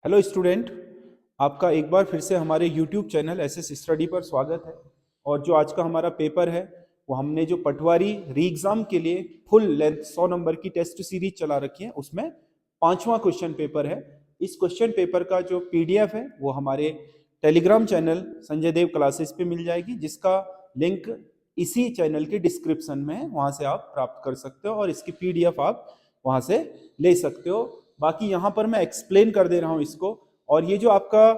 Hello student, आपका एक बार फिर से हमारे यूट्यूब चैनल एसएस स्टडी पर स्वागत है। और जो आज का हमारा पेपर है वो हमने जो पटवारी री एग्जाम के लिए फुल लेंथ 100 नंबर की टेस्ट सीरीज चला रखी है, उसमें 5वां क्वेश्चन पेपर है। इस क्वेश्चन पेपर का जो पीडीएफ है वो हमारे टेलीग्राम चैनल संजय देव क्लासेस पे मिल जाएगी, जिसका लिंक इसी चैनल के डिस्क्रिप्शन में है। वहां से आप प्राप्त कर सकते हो और इसकी पीडीएफ आप वहां से ले सकते हो। बाकी यहाँ पर मैं एक्सप्लेन कर दे रहा हूँ इसको। और ये जो आपका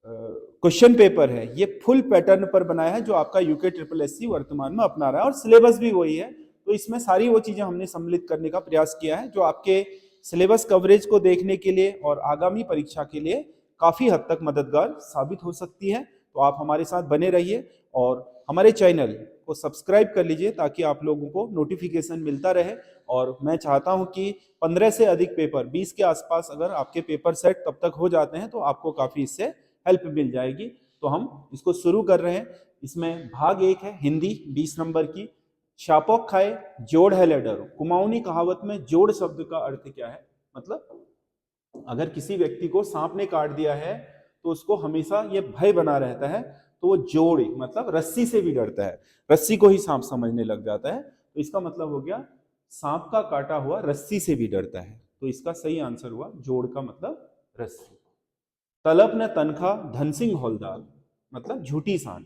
क्वेश्चन पेपर है ये फुल पैटर्न पर बनाया है, जो आपका यूके ट्रिपल एससी वर्तमान में अपना रहा है, और सिलेबस भी वही है। तो इसमें सारी वो चीजें हमने सम्मिलित करने का प्रयास किया है जो आपके सिलेबस कवरेज को देखने के लिए और आगामी परीक्षा के लिए काफी हद तक मददगार साबित हो सकती है। तो आप हमारे साथ बने रहिए और हमारे चैनल को सब्सक्राइब कर लीजिए ताकि आप लोगों को नोटिफिकेशन मिलता रहे। और मैं चाहता हूं कि 15 से अधिक पेपर, 20 के आसपास अगर आपके पेपर सेट तब तक हो जाते हैं तो आपको काफी इससे हेल्प मिल जाएगी। तो हम इसको शुरू कर रहे हैं। इसमें भाग 1 है हिंदी 20 नंबर की। शापोक खाए जोड़ है ले डरो। कुमाऊनी कहावत में जोड़ शब्द का अर्थ क्या है? मतलब अगर किसी व्यक्ति को सांप ने काट दिया है तो उसको हमेशा ये भय बना रहता है, तो वो जोड़ मतलब रस्सी से भी डरता है, रस्सी को ही सांप समझने लग जाता है। तो इसका मतलब हो गया सांप का काटा हुआ रस्सी से भी डरता है। तो इसका सही आंसर हुआ जोड़ का मतलब रस्सी। तलब न तनखा धन सिंह हौलदार, मतलब झूठी सांड,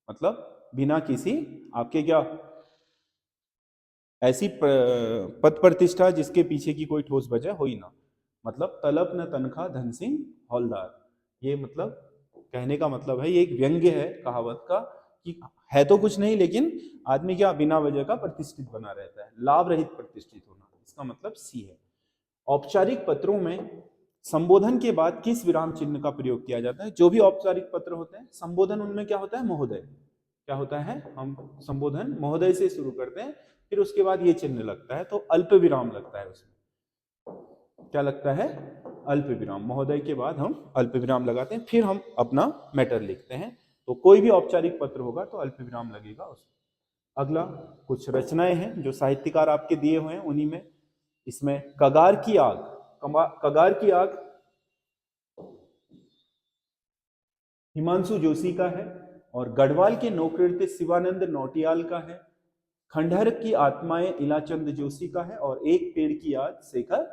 मतलब बिना किसी आपके क्या ऐसी पद प्रतिष्ठा जिसके पीछे की कोई ठोस वजह हो ही ना। मतलब तलब न तनखा धन सिंह हौलदार, ये मतलब कहने का मतलब है, ये एक व्यंग्य है कहावत का कि है तो कुछ नहीं लेकिन आदमी क्या बिना वजह का प्रतिष्ठित बना रहता है, लाभ रहित प्रतिष्ठित होना, इसका मतलब सी है। औपचारिक पत्रों में संबोधन के बाद किस विराम चिन्ह का प्रयोग किया जाता है? जो भी औपचारिक पत्र होते हैं संबोधन उनमें क्या होता है? महोदय। क्या होता है? हम संबोधन महोदय से शुरू करते हैं, फिर उसके बाद ये चिन्ह लगता है, तो अल्प विराम लगता है उसमें। क्या लगता है? अल्प विराम। महोदय के बाद हम अल्प विराम लगाते हैं, फिर हम अपना मैटर लिखते हैं। तो कोई भी औपचारिक पत्र होगा तो अल्प विराम लगेगा उसमें। अगला कुछ रचनाएं हैं जो साहित्यकार आपके दिए हुए हैं, उन्हीं में इसमें कगार की आग, कगार की आग हिमांशु जोशी का है, और गढ़वाल के नौकृत्य शिवानंद नौटियाल का है। खंडहर की आत्माएं इलाचंद जोशी का है, और एक पेड़ की याद शेखर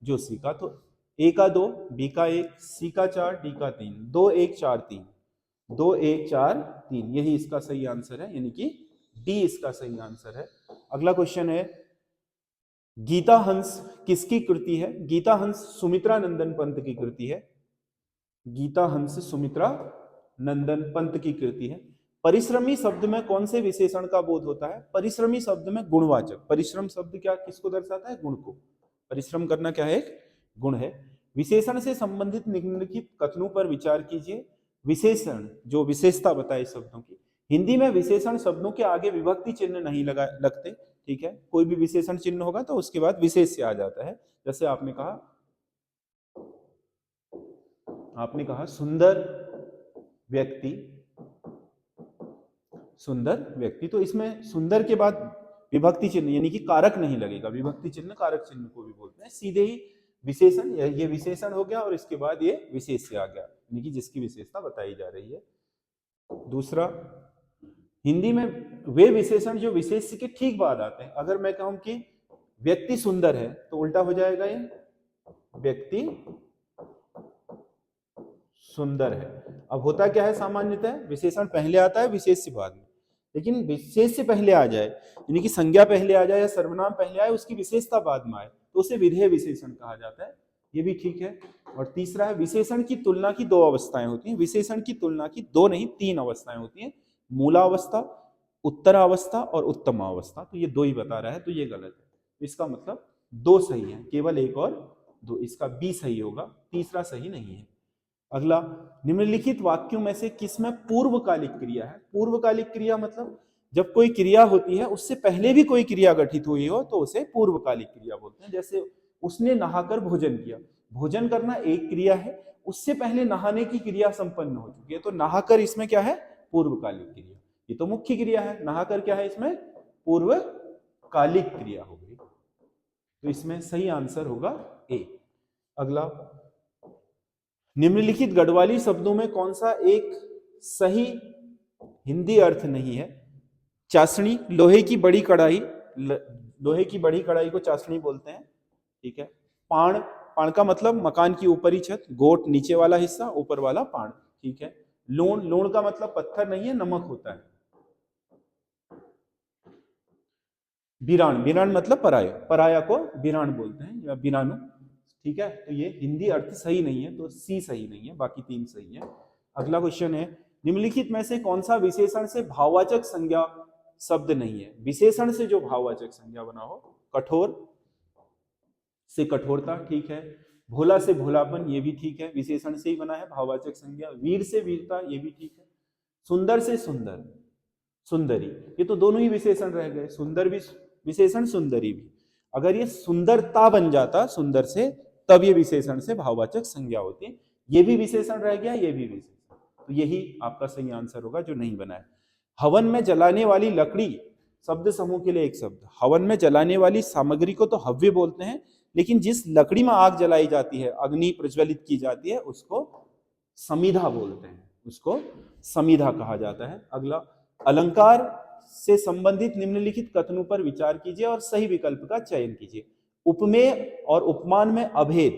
जोशी का। तो ए का 2, बी का 1, सी का 4, डी का 3, 2 1 4 3, 2 1 4 3, यही इसका सही आंसर है, यानी कि डी इसका सही आंसर है। अगला क्वेश्चन है गीता हंस किसकी कृति है? गीता हंस सुमित्रा नंदन पंत की कृति है। गीता हंस सुमित्रा नंदन पंत की कृति है। परिश्रमी शब्द में कौन से विशेषण का बोध होता है? परिश्रमी शब्द में गुणवाचक। परिश्रम शब्द क्या किसको दर्शाता है? गुण को। परिश्रम करना क्या है? एक गुण है। विशेषण से संबंधित निम्नलिखित कथनों पर विचार कीजिए। विशेषण जो विशेषता बताए शब्दों की। हिंदी में विशेषण शब्दों के आगे विभक्ति चिन्ह नहीं लगते, ठीक है। कोई भी विशेषण चिन्ह होगा तो उसके बाद विशेष से आ जाता है। जैसे आपने कहा सुंदर व्यक्ति, सुंदर व्यक्ति, तो इसमें सुंदर के बाद विभक्ति चिन्ह यानी कि कारक नहीं लगेगा। विभक्ति चिन्ह कारक चिन्ह को भी बोलते हैं। सीधे ही विशेषण, ये विशेषण हो गया और इसके बाद ये विशेष से आ गया, यानी कि जिसकी विशेषता बताई जा रही है। दूसरा, हिंदी में वे विशेषण जो विशेष के ठीक बाद आते हैं। अगर मैं कहूं कि व्यक्ति सुंदर है तो उल्टा हो जाएगा ये व्यक्ति सुंदर है। अब होता क्या है, सामान्यतः विशेषण पहले आता है विशेष से बाद में, लेकिन विशेष से पहले आ जाए यानी कि संज्ञा पहले आ जाए या सर्वनाम पहले आए, उसकी विशेषता बाद में आए तो उसे विधेय विशेषण कहा जाता है। ये भी ठीक है। और तीसरा है विशेषण की तुलना की 2 अवस्थाएं होती हैं। विशेषण की तुलना की 2 नहीं 3 अवस्थाएं होती हैं। मूलावस्था, उत्तरावस्था और उत्तमावस्था। तो ये 2 ही बता रहा है तो ये गलत है। इसका मतलब 2 सही है, केवल 1 और 2, इसका बी सही होगा, तीसरा सही नहीं है। अगला, निम्नलिखित वाक्यों में से किसमें पूर्वकालिक क्रिया है? पूर्वकालिक क्रिया मतलब जब कोई क्रिया होती है उससे पहले भी कोई क्रिया गठित हुई हो तो उसे पूर्वकालिक क्रिया बोलते हैं। जैसे उसने नहाकर भोजन किया, भोजन करना एक क्रिया है, उससे पहले नहाने की क्रिया संपन्न हो चुकी है, तो नहाकर इसमें क्या है? पूर्वकालिक क्रिया। ये तो मुख्य क्रिया है, नहाकर क्या है? इसमें पूर्वकालिक क्रिया हो गई। तो इसमें सही आंसर होगा ए। अगला, निम्नलिखित गढ़वाली शब्दों में कौन सा एक सही हिंदी अर्थ नहीं है? चाशनी, लोहे की बड़ी कढ़ाई, लोहे की बड़ी कढ़ाई को चाशनी बोलते हैं, ठीक है। पाण, पाण का मतलब मकान की ऊपरी छत, गोट नीचे वाला हिस्सा, ऊपर वाला पाण, ठीक है। लोण, लोण का मतलब पत्थर नहीं है, नमक होता है। बिरान, बिरान मतलब पराया, पराया को बिरान बोलते हैं या बिरानु, ठीक है। तो ये हिंदी अर्थ सही नहीं है, तो सी सही नहीं है, बाकी तीन सही है। अगला क्वेश्चन है, निम्नलिखित में से कौन सा विशेषण से भाववाचक संज्ञा शब्द नहीं है? विशेषण से जो भाववाचक संज्ञा बना हो, कठोर से कठोरता, ठीक है। भोला से भोलापन, ये भी ठीक है, विशेषण से ही बना है भाववाचक संज्ञा। वीर से वीरता, ये भी ठीक है। सुंदर से सुंदर, सुंदरी, ये तो दोनों ही विशेषण रह गए, सुंदर भी विशेषण, सुंदरी भी। अगर ये सुंदरता बन जाता सुंदर से, तब ये विशेषण से भाववाचक संज्ञा होती। ये भी विशेषण रह गया, ये भी विशेषण, तो यही आपका सही आंसर होगा जो नहीं बना है। हवन में जलाने वाली लकड़ी, शब्द समूह के लिए एक शब्द। हवन में जलाने वाली सामग्री को तो हव्य बोलते हैं, लेकिन जिस लकड़ी में आग जलाई जाती है, अग्नि प्रज्वलित की जाती है, उसको समिधा बोलते हैं, उसको समिधा कहा जाता है। अगला, अलंकार से संबंधित निम्नलिखित कथनों पर विचार कीजिए और सही विकल्प का चयन कीजिए। उपमेय और उपमान में अभेद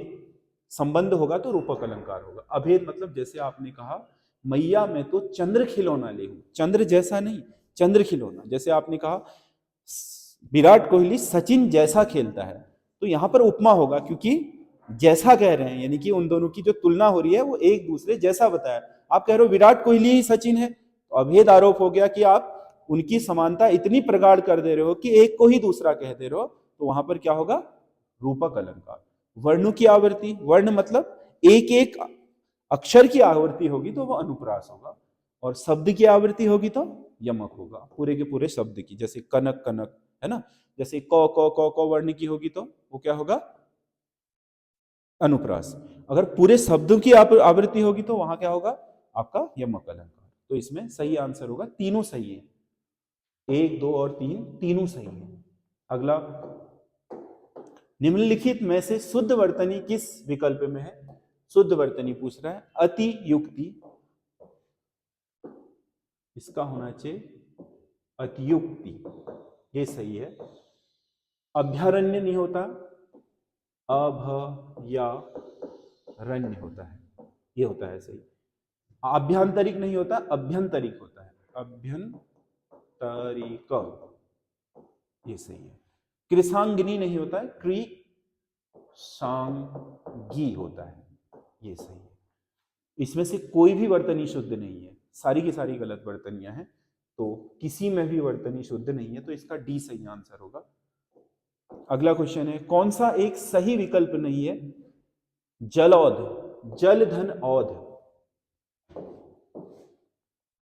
संबंध होगा तो रूपक अलंकार होगा। अभेद मतलब जैसे आपने कहा, मैया मैं तो चंद्र खिलौना ले हूं, चंद्र जैसा नहीं, चंद्र खिलौना। जैसे आपने कहा विराट कोहली सचिन जैसा खेलता है, तो यहां पर उपमा होगा, क्योंकि जैसा कह रहे हैं, यानी कि उन दोनों की जो तुलना हो रही है वो एक दूसरे जैसा बताया। आप कह रहे हो विराट कोहली ही सचिन है, तो अभेद आरोप हो गया कि आप उनकी समानता इतनी प्रगाढ़ कर दे रहे हो कि एक को ही दूसरा कह दे रहे हो, तो वहां पर क्या होगा? रूपक अलंकार। वर्णों की आवृत्ति, वर्ण मतलब एक एक अक्षर की आवृत्ति होगी तो वो अनुप्रास होगा, और शब्द की आवृत्ति होगी तो यमक होगा, पूरे के पूरे शब्द की। जैसे कनक, कनक है ना, जैसे क वर्ण की होगी तो वो क्या होगा? अनुप्रास। अगर पूरे शब्दों की आवृत्ति होगी तो वहां क्या होगा? आपका यमक अलंकार। तो इसमें सही आंसर होगा, तीनों सही है, 1, 2 और 3 तीनों सही है। अगला, निम्नलिखित में से शुद्ध वर्तनी किस विकल्प में है? शुद्ध वर्तनी पूछ रहा है। अति युक्ति, इसका होना चाहिए अतियुक्ति, ये सही है। अभ्यारण्य नहीं होता, अभयारण्य होता है, ये होता है सही। आभ्यंतरिक नहीं होता, अभ्यंतरिक होता है, अभ्यंतरिक, ये सही है। कृषांगिनी नहीं होता है, कृषांगी होता है, ये सही है। इसमें से कोई भी वर्तनी शुद्ध नहीं है, सारी की सारी गलत वर्तनियां हैं, तो किसी में भी वर्तनी शुद्ध नहीं है, तो इसका डी सही आंसर होगा। अगला क्वेश्चन है, कौन सा एक सही विकल्प नहीं है? जलौध, जल धन औध,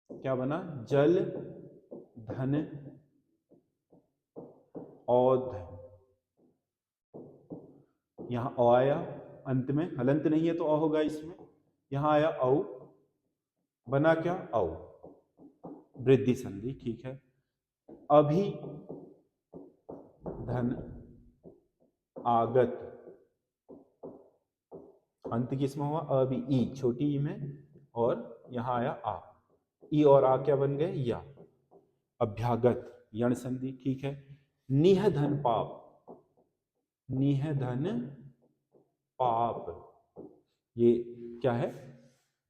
क्या बना? जल धन औध। यहां औ आया अंत में, हलंत नहीं है तो औ होगा इसमें, यहां आया औ, बना क्या? औ, वृद्धि संधि, ठीक है। अभी धन आगत, अंत किसमें हुआ? अभी, ई, छोटी ई में, और यहां आया आ, ई और आ क्या बन गए? या। अभ्यागत, यण संधि, ठीक है। निह धन पाप, निह धन पाप, ये क्या है?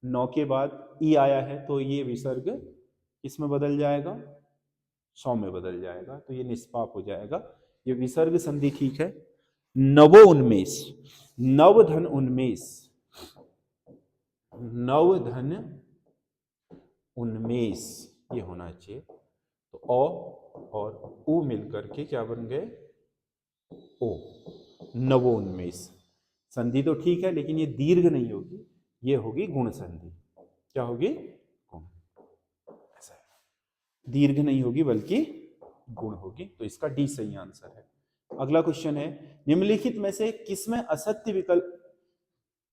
9 के बाद ई आया है, तो ये विसर्ग इसमें बदल जाएगा, 100 में बदल जाएगा, तो ये निष्पाप हो जाएगा, ये विसर्ग संधि, ठीक है। नवो उन्मेष, नव धन उन्मेष, नव धन उन्मेष, ये होना चाहिए। तो औ और उ मिलकर के क्या बन गए? ओ, नवोन्मेष। संधि तो ठीक है, लेकिन ये दीर्घ नहीं होगी, ये होगी गुण संधि। क्या होगी? गुण, ऐसा है, दीर्घ नहीं होगी बल्कि गुण होगी, तो इसका डी सही आंसर है। अगला क्वेश्चन है, निम्नलिखित में से किसमें असत्य विकल्प,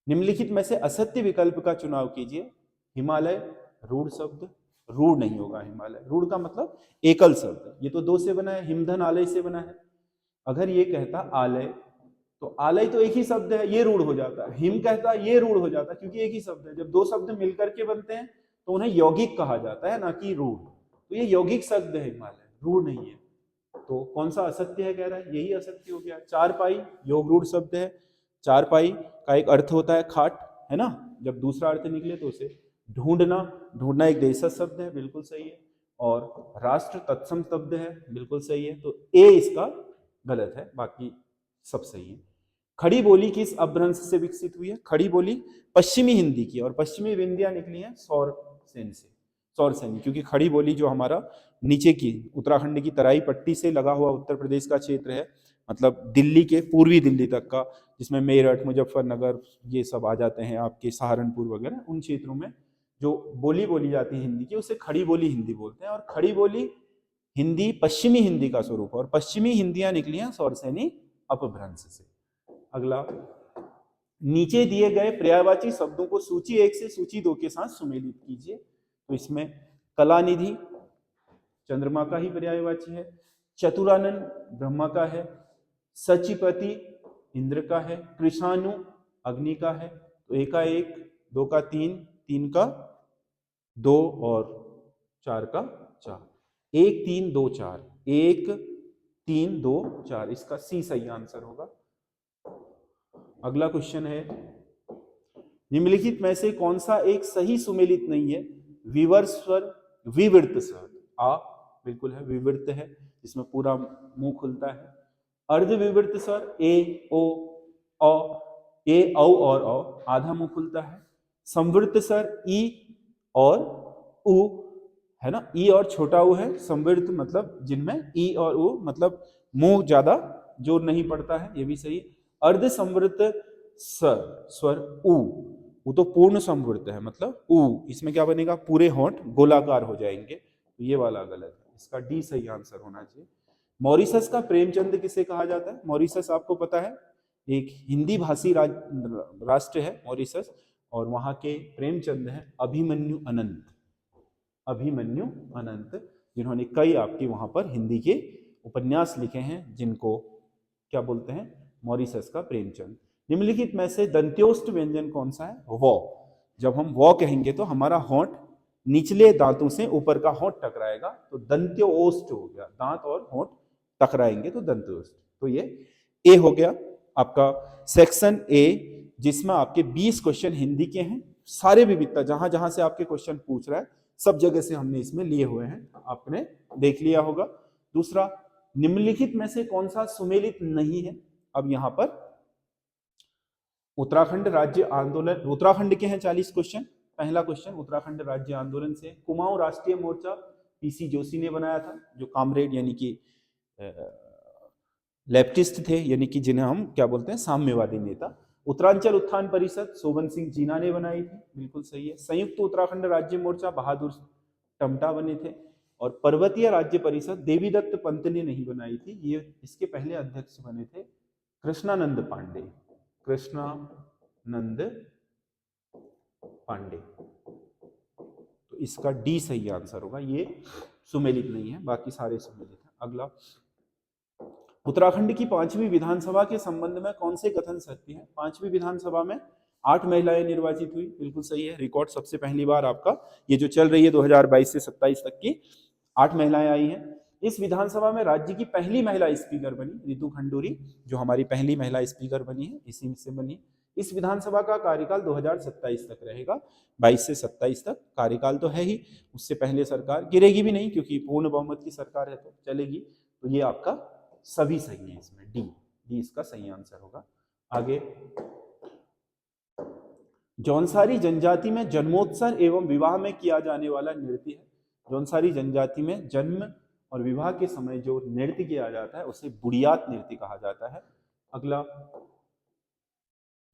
निम्नलिखित में से असत्य विकल्प का चुनाव कीजिए। हिमालय, रूढ़ शब्द, रूढ़ नहीं होगा हिमालय, रूढ़ का मतलब एकल शब्द, ये तो 2 से बना है, हिमधन आलय से बना है। अगर ये कहता आलय तो आलय तो एक ही शब्द है, ये रूढ़ हो जाता है। हिम कहता है, ये रूढ़ हो जाता है, क्योंकि एक ही शब्द है। जब दो शब्द मिलकर के बनते हैं तो उन्हें यौगिक कहा जाता है, ना कि रूढ़। तो ये यौगिक शब्द है हिमालय, रूढ़ नहीं है। तो कौन सा असत्य है कह रहा है, यही असत्य हो गया। चारपाई योग रूढ़ शब्द है। चारपाई का एक अर्थ होता है खाट, है ना। जब दूसरा अर्थ निकले तो उसे ढूंढना, ढूंढना एक देशज शब्द है, बिल्कुल सही है। और राष्ट्र तत्सम शब्द है, बिल्कुल सही है। तो ए इसका गलत है, बाकी सब सही है। खड़ी बोली किस अपभ्रंश से विकसित हुई है? खड़ी बोली पश्चिमी हिंदी की, और पश्चिमी विंध्या निकली है सौर सेन से, सौर सैनी। क्योंकि खड़ी बोली जो हमारा नीचे की उत्तराखंड की तराई पट्टी से लगा हुआ उत्तर प्रदेश का क्षेत्र है, मतलब दिल्ली के पूर्वी दिल्ली तक का, जिसमें मेरठ, मुजफ्फरनगर ये सब आ जाते हैं, आपके सहारनपुर वगैरह, उन क्षेत्रों में जो बोली बोली जाती है हिंदी की उसे खड़ी बोली हिंदी बोलते हैं। और खड़ी बोली हिंदी पश्चिमी हिंदी का स्वरूप है, और पश्चिमी हिंदियां निकली हैं सौरसैनी अपभ्रंश से। अगला, नीचे दिए गए पर्यायवाची शब्दों को सूची 1 से सूची 2 के साथ सुमेलित कीजिए। तो इसमें कलानिधि चंद्रमा का ही पर्यायवाची है, चतुरानंद ब्रह्मा का है, सचिपति इंद्र का है, कृषाणु अग्नि का है। तो 1 का 1, 2 का 3, 3 का 2 और 4 का 4, 1 3 2 4, 1 3 2 4, इसका सी सही आंसर होगा। अगला क्वेश्चन है, निम्नलिखित में से कौन सा एक सही सुमेलित नहीं है? विवर्त स्वर, विवृत स्वर। आ बिल्कुल है, विवृत है, जिसमें पूरा मुंह खुलता है। अर्धविवृत स्वर ए ओ औ, ए औ और औ, आधा मुंह खुलता है। संवृत स्वर ई और उ, है ना, ई और छोटा उ है। संवृत मतलब जिनमें ई और उ मतलब मुंह ज्यादा जोर नहीं पड़ता है, ये भी सही। अर्ध संवृत स्वर उ, वो तो पूर्ण संवृत है, मतलब उ, इसमें क्या बनेगा, पूरे होंठ गोलाकार हो जाएंगे, तो ये वाला गलत है, इसका डी सही आंसर होना चाहिए। मॉरिशस का प्रेमचंद किसे कहा जाता है? मॉरिशस आपको पता है, एक हिंदी भाषी राष्ट्र है मॉरिशस, और वहां के प्रेमचंद है अभिमन्यु अनंत, अभिमन्यु अनंत, जिन्होंने कई आपके वहां पर हिंदी के उपन्यास लिखे हैं, जिनको क्या बोलते हैं, मॉरिशस का प्रेमचंद। निम्नलिखित में से दंत्योष्ट व्यंजन कौन सा है? वो। जब हम वो कहेंगे तो हमारा होंठ निचले दांतों से ऊपर का होंठ टकराएगा, तो दंत्योष्ट हो गया, दांत और होंठ टकराएंगे तो दंत्योष्ट। तो ये ए हो गया आपका सेक्शन ए, जिसमें आपके 20 क्वेश्चन हिंदी के हैं। सारे विविधता, जहां जहां से आपके क्वेश्चन पूछ रहा है सब जगह से हमने इसमें लिए हुए हैं, आपने देख लिया होगा। दूसरा, निम्नलिखित में से कौन सा सुमेलित नहीं है? अब यहां पर उत्तराखंड राज्य आंदोलन, उत्तराखंड के हैं 40 क्वेश्चन। पहला क्वेश्चन, उत्तराखंड राज्य आंदोलन से कुमाऊं राष्ट्रीय मोर्चा पीसी जोशी ने बनाया था, जो कामरेड यानी कि लेफ्टिस्ट थे, यानी कि जिन्हें हम क्या बोलते हैं, साम्यवादी नेता। उत्तरांचल उत्थान परिषद शोभन सिंह जीना ने बनाई थी, बिल्कुल सही है। संयुक्त उत्तराखंड राज्य मोर्चा बहादुर टमटा बने थे। और पर्वतीय राज्य परिषद देवीदत्त पंत ने नहीं बनाई थी, ये इसके पहले अध्यक्ष बने थे कृष्णानंद पांडे, कृष्णानंद पांडे। तो इसका डी सही आंसर होगा, ये सुमेलित नहीं है, बाकी सारे सुमेलित हैं। अगला, उत्तराखंड की 5वीं विधानसभा के संबंध में कौन से कथन सत्य है? 5वीं विधानसभा में 8 महिलाएं निर्वाचित हुई, बिल्कुल सही है। रिकॉर्ड सबसे पहली बार आपका ये जो चल रही है 2022 से 27 तक की 8 महिलाएं आई हैं। इस विधानसभा में राज्य की पहली महिला स्पीकर बनी रितु खंडूरी, जो हमारी पहली महिला स्पीकर बनी है, इसी से बनी। इस विधानसभा का कार्यकाल 2027 तक रहेगा, 22 से 27 तक कार्यकाल तो है ही, उससे पहले सरकार गिरेगी भी नहीं, क्योंकि पूर्ण बहुमत की सरकार है तो चलेगी। तो ये आपका सभी सही है, इसमें डी, डी इसका सही आंसर होगा। आगे, जौनसारी जनजाति में जन्मोत्सव एवं विवाह में किया जाने वाला नृत्य है। जौनसारी जनजाति में जन्म और विवाह के समय जो नृत्य किया जाता है उसे बुढ़ियात नृत्य कहा जाता है। अगला,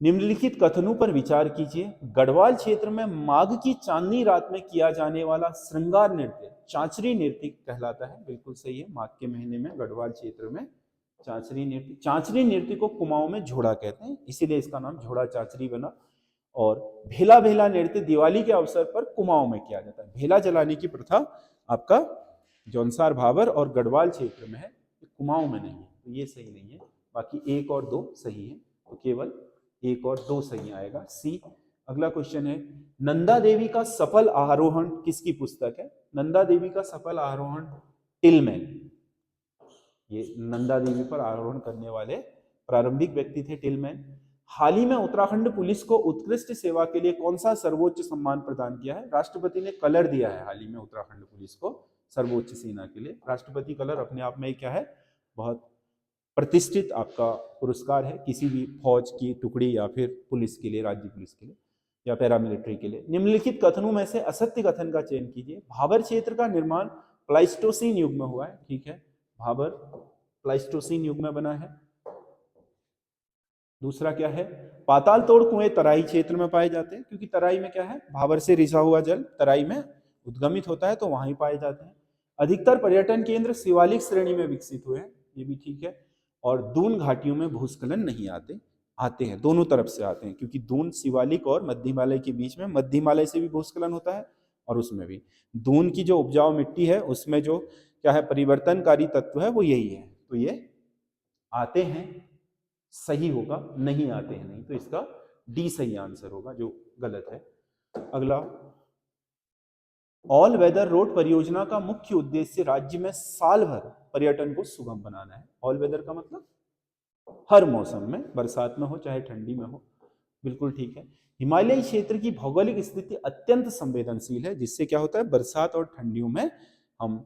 निम्नलिखित कथनों पर विचार कीजिए। गढ़वाल क्षेत्र में माघ की चांदनी रात में किया जाने वाला श्रृंगार नृत्य चांचरी नृत्य कहलाता है, बिल्कुल सही है। माघ के महीने में गढ़वाल क्षेत्र में चांचरी नृत्य, चांचरी नृत्य को कुमाऊं में झोड़ा कहते हैं, इसीलिए इसका नाम झोड़ा चांचरी बना। और भेला भेला नृत्य दिवाली के अवसर पर कुमाऊं में किया जाता है। भेला जलाने की प्रथा आपका जौनसार भाबर और गढ़वाल क्षेत्र में है, कुमाऊं में नहीं है, तो ये सही नहीं है। बाकी 1 और 2 सही है, तो केवल 1 और 2 सही आएगा, सी। अगला क्वेश्चन है, नंदा देवी का सफल आरोहण किसकी पुस्तक है? नंदा देवी का सफल आरोहण टिलमैन, ये नंदा देवी पर आरोहण करने वाले प्रारंभिक व्यक्ति थे टिलमैन। हाल ही में उत्तराखंड पुलिस को उत्कृष्ट सेवा के लिए कौन सा सर्वोच्च सम्मान प्रदान किया है? राष्ट्रपति ने कलर दिया है हाल ही में उत्तराखंड पुलिस को सर्वोच्च सेना के लिए। राष्ट्रपति कलर अपने आप में क्या है, बहुत प्रतिष्ठित आपका पुरस्कार है किसी भी फौज की टुकड़ी या फिर पुलिस के लिए, राज्य पुलिस के लिए या पैरामिलिट्री के लिए। निम्नलिखित कथनों में से असत्य कथन का चयन कीजिए। भाबर क्षेत्र का निर्माण प्लाइस्टोसीन युग में हुआ है, ठीक है, भाबर प्लाइस्टोसीन युग में बना है। दूसरा क्या है, पाताल तोड़ कुएं तराई क्षेत्र में पाए जाते हैं, क्योंकि तराई में क्या है, भाबर से रिसा हुआ जल तराई में उद्गमित होता है, तो वहां ही पाए जाते हैं। अधिकतर पर्यटन केंद्र शिवालिक श्रेणी में विकसित हुए हैं, ये भी ठीक है। और दून घाटियों में भूस्खलन नहीं आते हैं, दोनों तरफ से आते हैं, क्योंकि दून शिवालिक और मध्य हिमालय के बीच में, मध्य हिमालय से भी भूस्खलन होता है और उसमें भी दून की जो उपजाऊ मिट्टी है उसमें जो क्या है परिवर्तनकारी तत्व है वो यही है, तो ये आते हैं सही होगा, नहीं आते हैं नहीं, तो इसका डी सही आंसर होगा जो गलत है। अगला, ऑल वेदर रोड परियोजना का मुख्य उद्देश्य राज्य में साल भर पर्यटन को सुगम बनाना है। ऑल वेदर का मतलब हर मौसम में, बरसात में हो चाहे ठंडी में हो, बिल्कुल ठीक है। हिमालयी क्षेत्र की भौगोलिक स्थिति अत्यंत संवेदनशील है, जिससे क्या होता है बरसात और ठंडियों में हम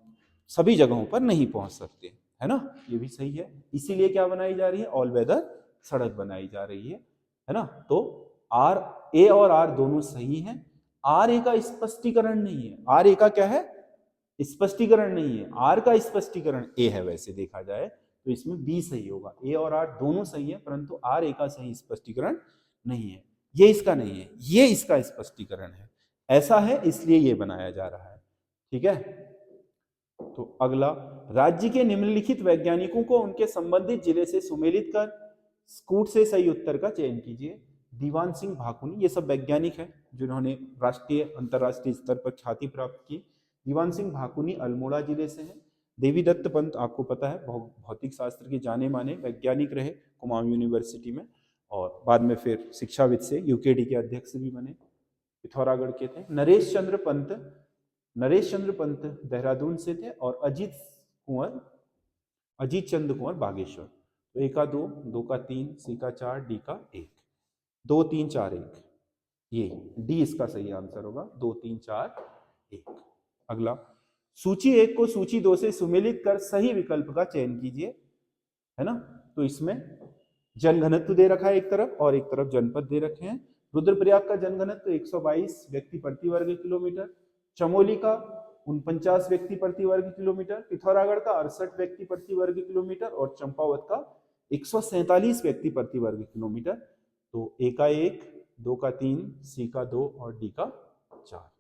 सभी जगहों पर नहीं पहुंच सकते, है ना, ये भी सही है। इसीलिए क्या बनाई जा रही है, ऑल वेदर सड़क बनाई जा रही है ना। तो आर ए और आर दोनों सही हैं। आर ए का स्पष्टीकरण नहीं है, आर ए का क्या है, स्पष्टीकरण नहीं है, आर का स्पष्टीकरण ए है, वैसे देखा जाए तो इसमें बी सही होगा। ए और आर दोनों सही है, परंतु आर ए का सही स्पष्टीकरण नहीं है, ये इसका नहीं है, ये इसका स्पष्टीकरण है, ऐसा है इसलिए ये बनाया जा रहा है, ठीक है। तो अगला, राज्य के निम्नलिखित वैज्ञानिकों को उनके संबंधित जिले से सुमेलित कर स्कूट से सही उत्तर का चयन कीजिए। दीवान सिंह भाकुनी, ये सब वैज्ञानिक हैं जिन्होंने राष्ट्रीय अंतरराष्ट्रीय स्तर पर ख्याति प्राप्त की। दीवान सिंह भाकुनी अल्मोड़ा जिले से हैं। देवीदत्त पंत आपको पता है भौतिक शास्त्र के जाने माने वैज्ञानिक रहे कुमाऊं यूनिवर्सिटी में, और बाद में फिर शिक्षाविद से यूकेडी के अध्यक्ष भी बने, पिथौरागढ़ के थे। नरेश चंद्र पंत देहरादून से थे, और अजीत चंद्र कुंवर बागेश्वर। तो 1 का 2, 2 का 3, सी का 4, डी का 1, 2 3 4 1, ये डी इसका सही आंसर होगा, 2 3 4 1। अगला, सूची 1 को सूची 2 से सुमेलित कर सही विकल्प का चयन कीजिए, है ना। तो इसमें जनघनत्व दे रखा है एक तरफ और एक तरफ जनपद दे रखे हैं। रुद्रप्रयाग का जनघनत्व 122 व्यक्ति प्रति वर्ग किलोमीटर, चमोली का 49 व्यक्ति प्रति वर्ग किलोमीटर, पिथौरागढ़ का 68 व्यक्ति प्रति वर्ग किलोमीटर और चंपावत का 147 व्यक्ति प्रति वर्ग किलोमीटर। तो ए का 1, 2 का 3, सी का 2 और डी का 4।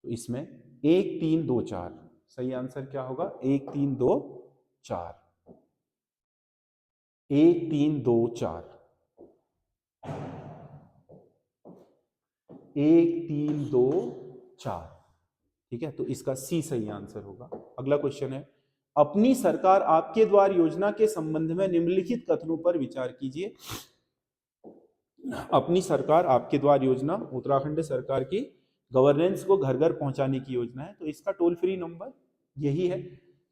तो इसमें 1 3 2 4 सही आंसर क्या होगा, 1 3 2 4, 1 3 2 4, 1 3 2 4, ठीक है। तो इसका सी सही आंसर होगा। अगला क्वेश्चन है, अपनी सरकार आपके द्वार योजना के संबंध में निम्नलिखित कथनों पर विचार कीजिए। अपनी सरकार आपके द्वार योजना उत्तराखंड सरकार की गवर्नेंस को घर घर पहुंचाने की योजना है। तो इसका टोल फ्री नंबर यही है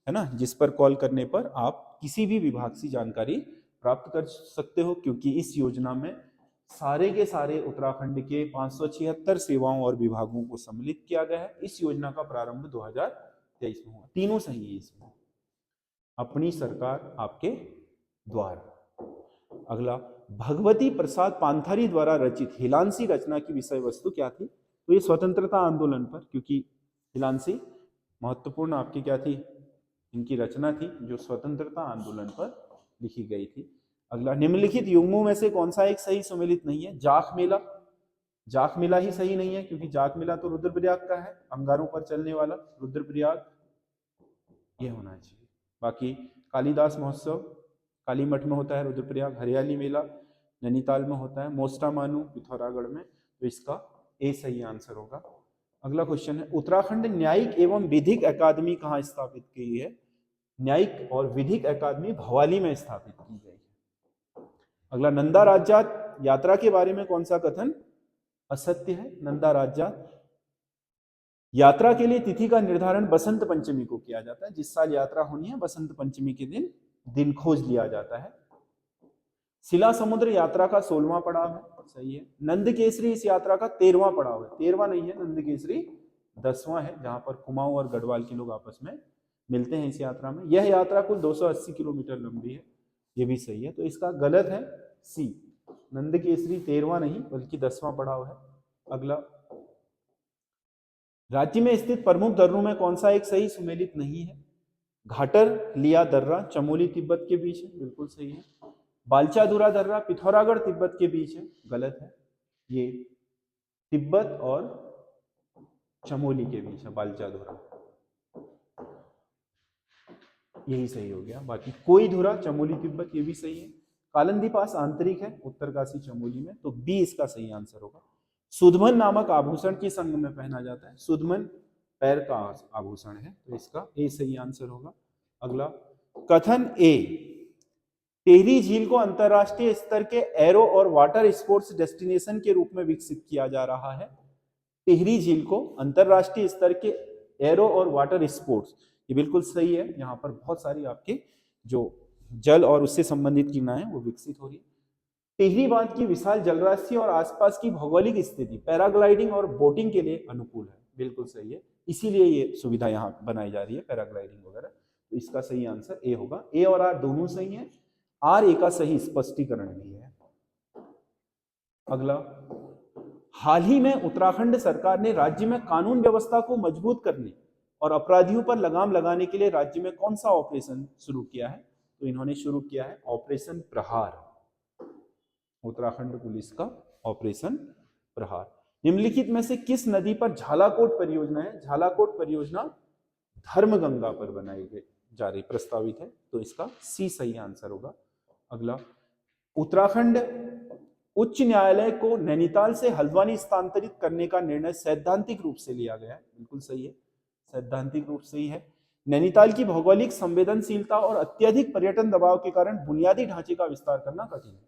ना, जिस पर कॉल करने पर आप किसी भी विभाग से जानकारी प्राप्त कर सकते हो, क्योंकि इस योजना में सारे के सारे उत्तराखंड के 576 सेवाओं और विभागों को सम्मिलित किया गया है। इस योजना का प्रारंभ 2023 में हुआ। तीनों सही है इसमें, अपनी सरकार आपके द्वार। अगला, भगवती प्रसाद पांथारी द्वारा रचित हिलांसी रचना की विषय वस्तु क्या थी? तो ये स्वतंत्रता आंदोलन पर, क्योंकि हिलांसी महत्वपूर्ण आपकी क्या थी, इनकी रचना थी जो स्वतंत्रता आंदोलन पर लिखी गई थी। अगला, निम्नलिखित युग्मों में से कौन सा एक सही सुमेलित नहीं है? जाख मेला ही सही नहीं है, क्योंकि जाख मेला तो रुद्रप्रयाग का है, अंगारों पर चलने वाला रुद्रप्रयाग ये होना चाहिए। बाकी कालिदास महोत्सव काली मठ में होता है रुद्रप्रयाग, हरियाली मेला नैनीताल में होता है, मोस्टा मानू पिथौरागढ़ में, तो इसका ए सही आंसर होगा। अगला क्वेश्चन है, उत्तराखंड न्यायिक एवं विधिक अकादमी कहाँ स्थापित की है? न्यायिक और विधिक अकादमी भवाली में स्थापित की गई है। अगला, नंदा राज्यात यात्रा के बारे में कौन सा कथन असत्य है? नंदा राज्यात यात्रा के लिए तिथि का निर्धारण बसंत पंचमी को किया जाता है। जिस साल यात्रा होनी है बसंत पंचमी के दिन दिन खोज लिया जाता है। शिला समुद्र यात्रा का 16वां पड़ाव है, सही है। नंद केसरी इस यात्रा का 13वां पड़ाव है, 13वां नहीं है, नंद केसरी 10वां है, जहां पर कुमाऊं और गढ़वाल के लोग आपस में मिलते हैं इस यात्रा में। यह यात्रा कुल 280 किलोमीटर लंबी है, ये भी सही है। तो इसका गलत है सी, नंद केसरी 13वां नहीं बल्कि 10वां पड़ाव है। अगला, राज्य में स्थित प्रमुख दर्रों में कौन सा एक सही सुमेलित नहीं है? घाटर लिया दर्रा चमोली तिब्बत के बीच है, बिल्कुल सही है। बालचाधुरा दर्रा पिथौरागढ़ तिब्बत के बीच है, गलत है। ये तिब्बत और चमोली के बीच है बालचाधुरा, यही सही हो गया। बाकी कोई धुरा चमोली तिब्बत, ये भी सही है। कालंदी पास आंतरिक है उत्तरकाशी चमोली में, तो बी इसका सही आंसर होगा। सुदमन नामक आभूषण किस अंग में पहना जाता है? सुदमन पैर का आभूषण है, तो इसका ए सही आंसर होगा। अगला, कथन ए, टिहरी झील को अंतरराष्ट्रीय स्तर के एरो और वाटर स्पोर्ट्स डेस्टिनेशन के रूप में विकसित किया जा रहा है। टिहरी झील को अंतरराष्ट्रीय स्तर के एरो और वाटर स्पोर्ट्स, ये बिल्कुल सही है। यहाँ पर बहुत सारी आपके जो जल और उससे संबंधित क्रियाएं वो विकसित हो रही है। टिहरी बांध की विशाल जलराशि और आसपास की भौगोलिक स्थिति पैराग्लाइडिंग और बोटिंग के लिए अनुकूल है, बिल्कुल सही है। इसीलिए ये सुविधा यहाँ बनाई जा रही है, पैराग्लाइडिंग वगैरह। तो इसका सही आंसर ए होगा। ए और आर दोनों सही है, आर ए का सही स्पष्टीकरण भी है। अगला, हाल ही में उत्तराखंड सरकार ने राज्य में कानून व्यवस्था को मजबूत करने और अपराधियों पर लगाम लगाने के लिए राज्य में कौन सा ऑपरेशन शुरू किया है? तो इन्होंने शुरू किया है ऑपरेशन प्रहार, उत्तराखंड पुलिस का ऑपरेशन प्रहार। निम्नलिखित में से किस नदी पर झालाकोट परियोजना है? झालाकोट परियोजना धर्मगंगा पर बनाई जा रही प्रस्तावित है, तो इसका सी सही आंसर होगा। अगला, उत्तराखंड उच्च न्यायालय को नैनीताल से हल्द्वानी स्थानांतरित करने का निर्णय सैद्धांतिक रूप से लिया गया है, बिल्कुल सही है, सैद्धांतिक रूप से ही है। नैनीताल की भौगोलिक संवेदनशीलता और अत्यधिक पर्यटन दबाव के कारण बुनियादी ढांचे का विस्तार करना कठिन है,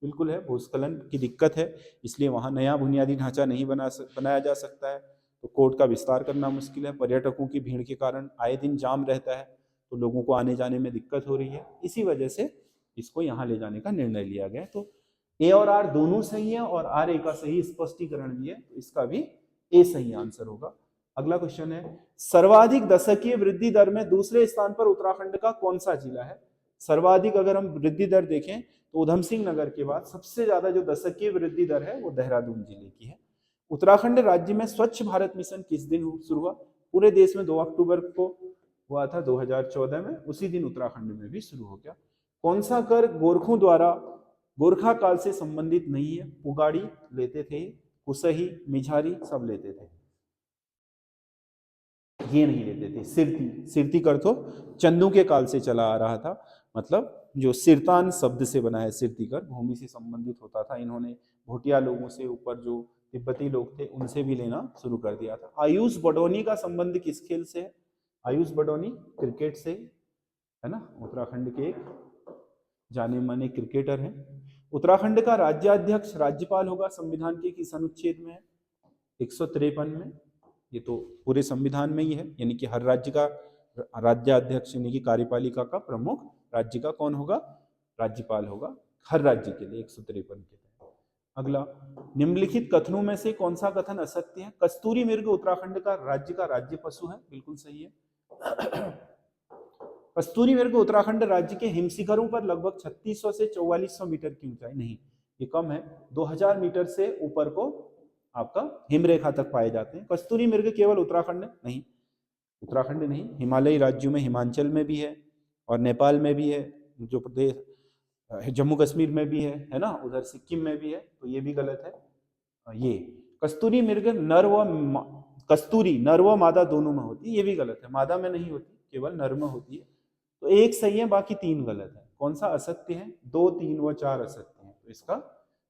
बिल्कुल है। भूस्खलन की दिक्कत है, इसलिए वहां नया बुनियादी ढांचा नहीं बनाया जा सकता है। तो कोर्ट का विस्तार करना मुश्किल है, पर्यटकों की भीड़ के कारण आए दिन जाम रहता है, तो लोगों को आने जाने में दिक्कत हो रही है। इसी वजह से इसको यहाँ ले जाने का निर्णय लिया गया। तो ए और आर दोनों सही है और आर ए का सही स्पष्टीकरण भी है, तो इसका भी ए सही आंसर होगा। अगला क्वेश्चन है, सर्वाधिक दशकीय वृद्धि दर में दूसरे स्थान पर उत्तराखंड का कौन सा जिला है? सर्वाधिक अगर हम वृद्धि दर देखें तो उधम सिंह नगर के बाद सबसे ज्यादा जो दशकीय वृद्धि दर है वो देहरादून जिले की है। उत्तराखंड राज्य में स्वच्छ भारत मिशन किस दिन शुरू हुआ? पूरे देश में 2 अक्टूबर को हुआ था 2014 में, उसी दिन उत्तराखंड में भी शुरू हो गया। कौन सा कर गोरखों द्वारा गोरखा काल से संबंधित नहीं है? पुगाड़ी लेते थे, कुसही, मिझारी सब लेते थे, ये नहीं लेते थे। सिरती कर तो चंदू के काल से चला आ रहा था, मतलब जो सिरतान शब्द से बना है सिरती कर, भूमि से संबंधित होता था। इन्होंने भोटिया लोगों से, ऊपर जो तिब्बती लोग थे उनसे भी लेना शुरू कर दिया था। आयुष बडोनी का संबंध किस खेल से है? आयुष बडोनी क्रिकेट से है ना, उत्तराखंड के एक जाने माने क्रिकेटर हैं। उत्तराखंड का राज्याध्यक्ष राज्यपाल होगा संविधान के किस अनुच्छेद में है? 153 में। ये तो पूरे संविधान में ही है, यानी कि हर राज्य का राज्याध्यक्ष यानी कि कार्यपालिका का प्रमुख राज्य का कौन होगा? राज्यपाल होगा, हर राज्य के लिए 153 के तहत। अगला, निम्नलिखित कथनों में से कौन सा कथन असत्य है? कस्तूरी मृग उत्तराखंड का राज्य पशु है, बिल्कुल सही है। कस्तूरी मृग उत्तराखंड राज्य के हिमशिखरों पर लगभग 3600 से 4400 मीटर की ऊंचाई, नहीं ये कम है, 2000 मीटर से ऊपर को आपका हिमरेखा तक पाए जाते हैं। कस्तूरी मृग केवल उत्तराखंड नहीं, उत्तराखंड नहीं, हिमालयी राज्यों में, हिमाचल में भी है और नेपाल में भी है, जो प्रदेश जम्मू कश्मीर में भी है ना, उधर सिक्किम में भी है, तो ये भी गलत है। ये कस्तूरी मृग कस्तूरी नर व मादा दोनों में होती है, ये भी गलत है, मादा में नहीं होती, केवल नर में होती है। तो एक सही है, बाकी 3 गलत है। कौन सा असत्य है? 2, 3 व 4 असत्य है, तो इसका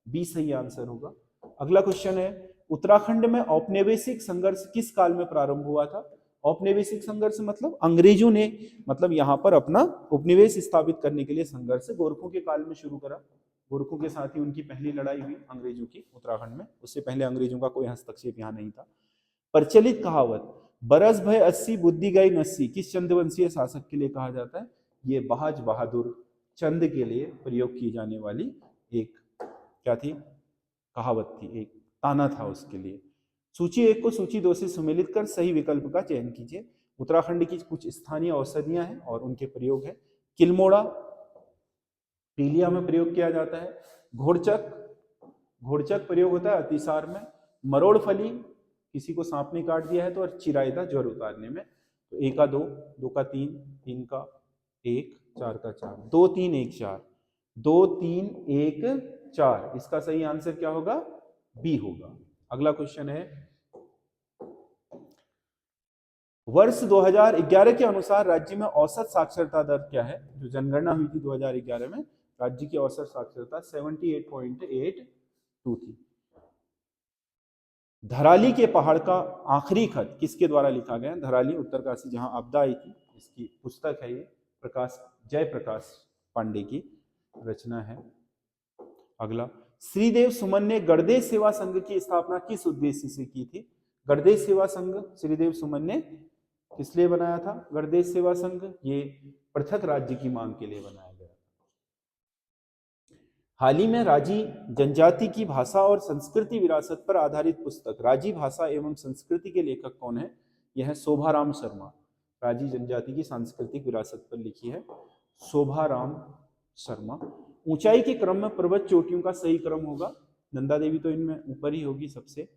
बी सही आंसर होगा। अगला क्वेश्चन है, उत्तराखंड में औपनिवेशिक संघर्ष किस काल में प्रारंभ हुआ था? औपनिवेशिक संघर्ष मतलब अंग्रेजों ने मतलब यहाँ पर अपना उपनिवेश स्थापित करने के लिए संघर्ष गोरखों के काल में शुरू करा। गोरखों के साथ ही उनकी पहली लड़ाई हुई अंग्रेजों की उत्तराखंड में। उससे पहले अंग्रेजों का कोई हस्तक्षेप यहाँ नहीं था। प्रचलित कहावत बरस भय 80 बुद्धि गई 89 किस चंद्रवंशीय शासक के लिए कहा जाता है? ये बहाज बहादुर चंद के लिए प्रयोग की जाने वाली एक क्या थी? कहावत थी, एक ताना था उसके लिए। सूची 1 को सूची 2 से सम्मिलित कर सही विकल्प का चयन कीजिए। उत्तराखंड की कुछ स्थानीय औषधियां हैं और उनके प्रयोग है। किल्मोड़ा पीलिया में प्रयोग किया जाता है। घोड़चक प्रयोग होता है अतिसार में। मरोड़ फली किसी को सांप ने काट दिया है तो, और चिरायता ज्वर उतारने में। तो 1 का 2, 2 का 3, 3 का 1, 4 का 4, 2 3 1 4, 2 3 1 4। इसका सही आंसर क्या होगा? बी होगा। अगला क्वेश्चन है, वर्ष 2011 के अनुसार राज्य में औसत साक्षरता दर क्या है? जो जनगणना हुई थी 2011 में, राज्य की औसत साक्षरता 78.82 थी। धराली के पहाड़ का आखिरी खत किसके द्वारा लिखा गया? धराली उत्तरकाशी जहां आपदा आई थी, इसकी पुस्तक है ये, जयप्रकाश पांडे की रचना है। अगला, श्रीदेव सुमन ने गणदेश सेवा संघ की स्थापना किस उद्देश्य से की थी? गणदेश सेवा संघ श्रीदेव सुमन ने किस लिए बनाया था? गणदेश सेवा संघ ये पृथक राज्य की मांग के लिए बनाया गया। हाल ही में राजी जनजाति की भाषा और संस्कृति विरासत पर आधारित पुस्तक राजी भाषा एवं संस्कृति के लेखक कौन है? यह है शोभाराम शर्मा। राजी जनजाति की सांस्कृतिक विरासत पर लिखी है शोभाराम शर्मा। ऊंचाई के क्रम में पर्वत चोटियों का सही क्रम होगा, नंदा देवी तो इनमें ऊपर ही होगी सबसे,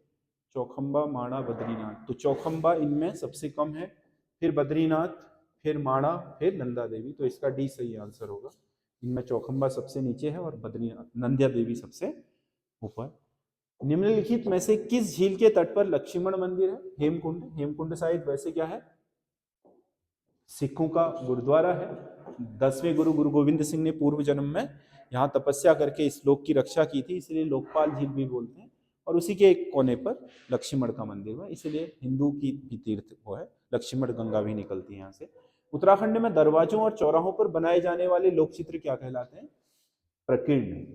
चौखंबा, माणा, बद्रीनाथ। तो चौखंबा इनमें सबसे कम है, फिर बद्रीनाथ, फिर माणा, फिर नंदा देवी। तो इसका डी सही आंसर होगा। इनमें चौखंबा सबसे नीचे है और बद्रीनाथ, नंदा देवी सबसे ऊपर। निम्नलिखित में से किस झील के तट पर लक्ष्मण मंदिर है? हेमकुंड। हेमकुंड शायद वैसे क्या है? सिखों का गुरुद्वारा है। 10वें गुरु गुरु गोविंद सिंह ने पूर्व जन्म में यहाँ तपस्या करके इस लोक की रक्षा की थी, इसलिए लोकपाल झील भी बोलते हैं। और उसी के एक कोने पर लक्ष्मण का मंदिर है, इसलिए हिंदू की भी तीर्थ वो है। लक्ष्मण गंगा भी निकलती है यहाँ से। उत्तराखंड में दरवाजों और चौराहों पर बनाए जाने वाले लोक चित्र क्या कहलाते हैं? प्रकीर्ण।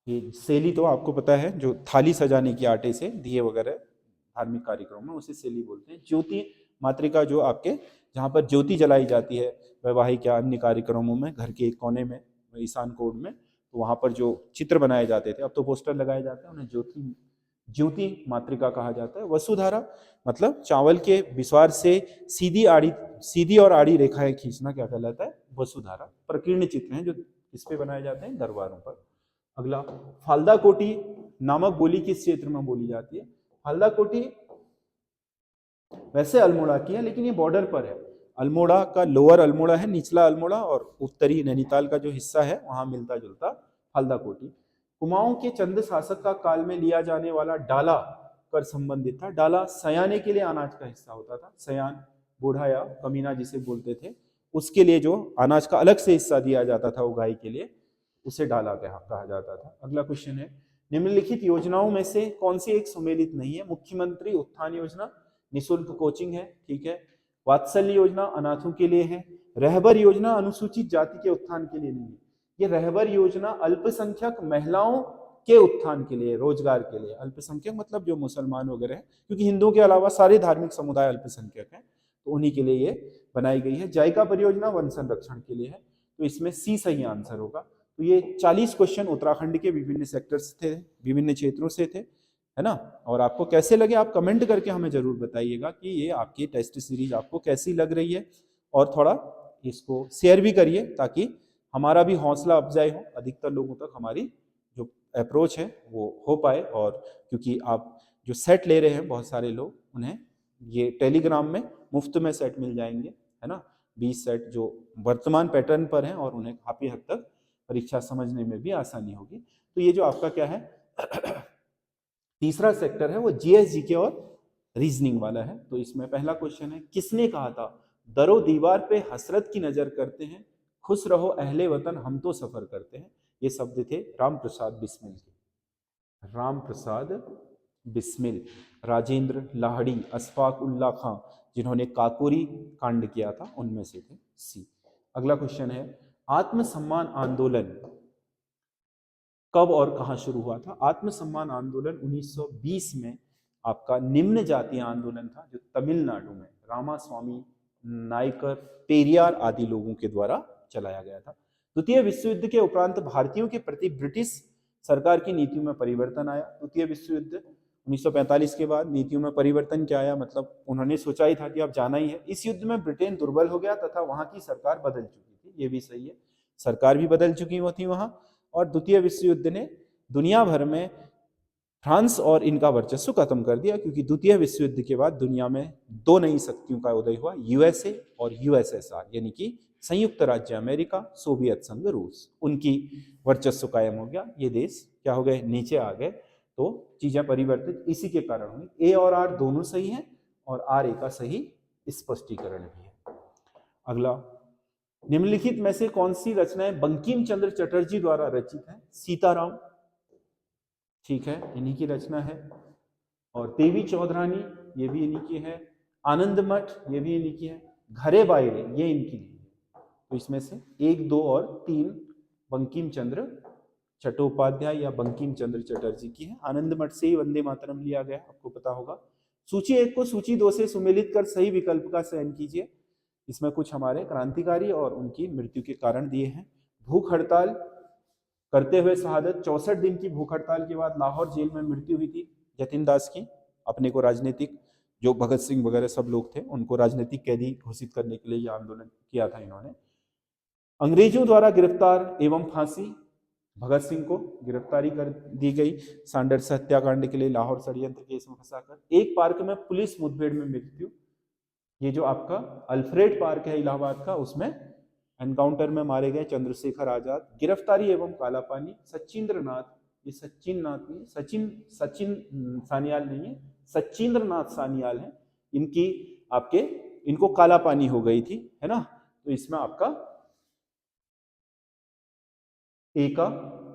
ये शैली तो आपको पता है, जो थाली सजाने की आटे से दिए वगैरह धार्मिक कार्यक्रम में, उसे शैली बोलते हैं। ज्योति मातृका जो आपके जहाँ पर ज्योति जलाई जाती है वैवाहिक या अन्य कार्यक्रमों में, घर के एक कोने में ईशान कोण में, तो वहाँ पर जो चित्र बनाए जाते थे, अब तो पोस्टर लगाए जाते हैं, उन्हें ज्योति मातृका कहा जाता है। वसुधारा मतलब चावल के बिस्वार से सीधी और आड़ी रेखाएं खींचना क्या कहलाता है? वसुधारा। प्रकीर्ण चित्र हैं जो किस पे बनाए जाते हैं? दरबारों पर। अगला, फाल्दा कोटी नामक बोली किस क्षेत्र में बोली जाती है? फाल्दा कोटी वैसे अल्मोड़ा की है, लेकिन ये बॉर्डर पर है। अल्मोड़ा का लोअर अल्मोड़ा है, निचला अल्मोड़ा, और उत्तरी नैनीताल का जो हिस्सा है वहां मिलता जुलता फाल्दा कोटी। कुमाऊं के चंद शासक का काल में लिया जाने वाला डाला कर संबंधित था। डाला सयाने के लिए अनाज का हिस्सा होता था। सयान बूढ़ा या कमीना जिसे बोलते थे, उसके लिए जो अनाज का अलग से हिस्सा दिया जाता था उगाई के लिए, उसे डाला कहा जाता था। अगला क्वेश्चन है, निम्नलिखित योजनाओं में से कौन सी एक सुमेलित नहीं है? मुख्यमंत्री उत्थान योजना निःशुल्क कोचिंग है, ठीक है। वात्सल्य योजना अनाथों के लिए है। रहबर योजना अनुसूचित जाति के उत्थान के लिए नहीं है। ये रहबर योजना अल्पसंख्यक महिलाओं के उत्थान के लिए, रोजगार के लिए। अल्पसंख्यक मतलब जो मुसलमान वगैरह है, क्योंकि हिंदुओं के अलावा सारे धार्मिक समुदाय अल्पसंख्यक हैं, तो उन्हीं के लिए ये बनाई गई है। जायका परियोजना वन संरक्षण के लिए है, तो इसमें सी सही आंसर होगा। तो ये 40 क्वेश्चन उत्तराखंड के विभिन्न सेक्टर्स थे, विभिन्न क्षेत्रों से थे, है ना। और आपको कैसे लगे आप कमेंट करके हमें जरूर बताइएगा कि ये आपकी टेस्ट सीरीज आपको कैसी लग रही है, और थोड़ा इसको शेयर भी करिए ताकि हमारा भी हौसला अफजाई हो, अधिकतर लोगों तक हमारी जो अप्रोच है वो हो पाए। और क्योंकि आप जो सेट ले रहे हैं बहुत सारे लोग, उन्हें ये टेलीग्राम में मुफ्त में सेट मिल जाएंगे, है ना। 20 सेट जो वर्तमान पैटर्न पर हैं, और उन्हें काफी हद तक परीक्षा समझने में भी आसानी होगी। तो ये जो आपका क्या है तीसरा सेक्टर है, वो जीएस जीके और रीजनिंग वाला है। तो इसमें पहला क्वेश्चन है, किसने कहा था दरो दीवार पे हसरत की नजर करते हैं, खुश रहो अहले वतन हम तो सफर करते हैं? ये शब्द थे राम प्रसाद बिस्मिल के। राम प्रसाद बिस्मिल, राजेंद्र लाहड़ी, अशफाक उल्ला खां, जिन्होंने काकोरी कांड किया था, उनमें से थे सी। अगला क्वेश्चन है, आत्मसम्मान आंदोलन कब और कहाँ शुरू हुआ था? आत्मसम्मान आंदोलन 1920 में आपका निम्न जातीय आंदोलन था, जो तमिलनाडु में रामास्वामी नायकर, पेरियार आदि लोगों के द्वारा चलाया गया था। द्वितीय विश्व युद्ध के उपरांत भारतीयों के प्रति ब्रिटिश सरकार की नीतियों में परिवर्तन आया। द्वितीय विश्व युद्ध 1945 के बाद नीतियों में परिवर्तन क्या आया? मतलब उन्होंने सोचा ही था कि अब जाना ही है। इस युद्ध में ब्रिटेन दुर्बल हो गया तथा वहां की सरकार बदल चुकी थी। ये भी सही है, सरकार भी बदल चुकी थी वहां। और द्वितीय विश्व युद्ध ने दुनिया भर में फ्रांस और इनका वर्चस्व खत्म कर दिया, क्योंकि द्वितीय विश्व युद्ध के बाद दुनिया में दो नई शक्तियों का उदय हुआ, यूएसए और यूएसएसआर, यानी कि संयुक्त राज्य अमेरिका, सोवियत संघ, रूस। उनकी वर्चस्व कायम हो गया, ये देश क्या हो गए? नीचे आ गए। तो चीजें परिवर्तित इसी के कारण हुई। ए और आर दोनों सही हैं और आर ए का सही स्पष्टीकरण भी है। अगला, निम्नलिखित में से कौन सी रचनाएं बंकिम चंद्र चटर्जी द्वारा रचित है? सीताराम, ठीक है, इन्हीं की रचना है। और देवी चौधरानी, ये भी इन्हीं की है। आनंद मठ, ये भी इन्हीं की है। घरे बायरे, ये इनकी नहीं है। तो इसमें से 1, 2 और 3 बंकिम चंद्र चट्टोपाध्याय या बंकिम चंद्र चटर्जी की है। आनंद मठ से ही वंदे मातरम लिया गया, आपको पता होगा। सूची 1 को सूची 2 से सुमेलित कर सही विकल्प का चयन कीजिए। इसमें कुछ हमारे क्रांतिकारी और उनकी मृत्यु के कारण दिए हैं। भूख हड़ताल करते हुए शहादत, 64 दिन की भूख हड़ताल के बाद लाहौर जेल में मृत्यु हुई थी जतिन दास की। अपने को राजनीतिक, जो भगत सिंह वगैरह सब लोग थे, उनको राजनीतिक कैदी घोषित करने के लिए यह आंदोलन किया था इन्होंने। अंग्रेजों द्वारा गिरफ्तार एवं फांसी, भगत सिंह को गिरफ्तारी कर दी गई सैंडर्स हत्याकांड के लिए लाहौर षड्यंत्र केस में फंसाकर। एक पार्क में पुलिस मुठभेड़ में मृत्यु, ये जो आपका अल्फ्रेड पार्क है इलाहाबाद का, उसमें एनकाउंटर में मारे गए चंद्रशेखर आजाद। गिरफ्तारी एवं काला पानी, सचिंद्र नाथ, ये सचिन नाथ नहीं, सचिन सानियाल नहीं है, सचिंद्र नाथ सानियाल है। इनकी आपके इनको काला पानी हो गई थी, है ना। तो इसमें आपका ए का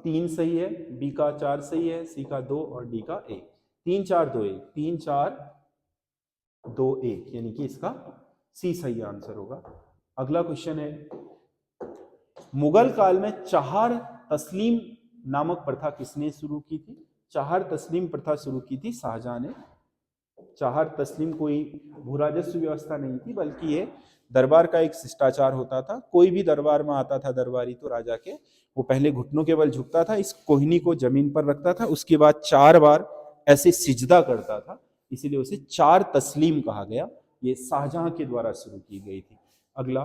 3 सही है, बी का 4 सही है, सी का 2 और डी का 1। 3 4 2 1, 3 4 2 1, यानी कि इसका सी सही आंसर होगा। अगला क्वेश्चन है, मुगल काल में चाहर तस्लीम नामक प्रथा किसने शुरू की थी? चाहर तस्लीम प्रथा शुरू की थी शाहजहां ने। चाहर तस्लीम कोई भूराजस्व व्यवस्था नहीं थी, बल्कि ये दरबार का एक शिष्टाचार होता था। कोई भी दरबार में आता था दरबारी, तो राजा के वो पहले घुटनों के बल झुकता था, इस कोहिनी को जमीन पर रखता था, उसके बाद 4 बार ऐसे सिजदा करता था, इसीलिए उसे चार तस्लीम कहा गया। ये शाहजहां के द्वारा शुरू की गई थी। अगला,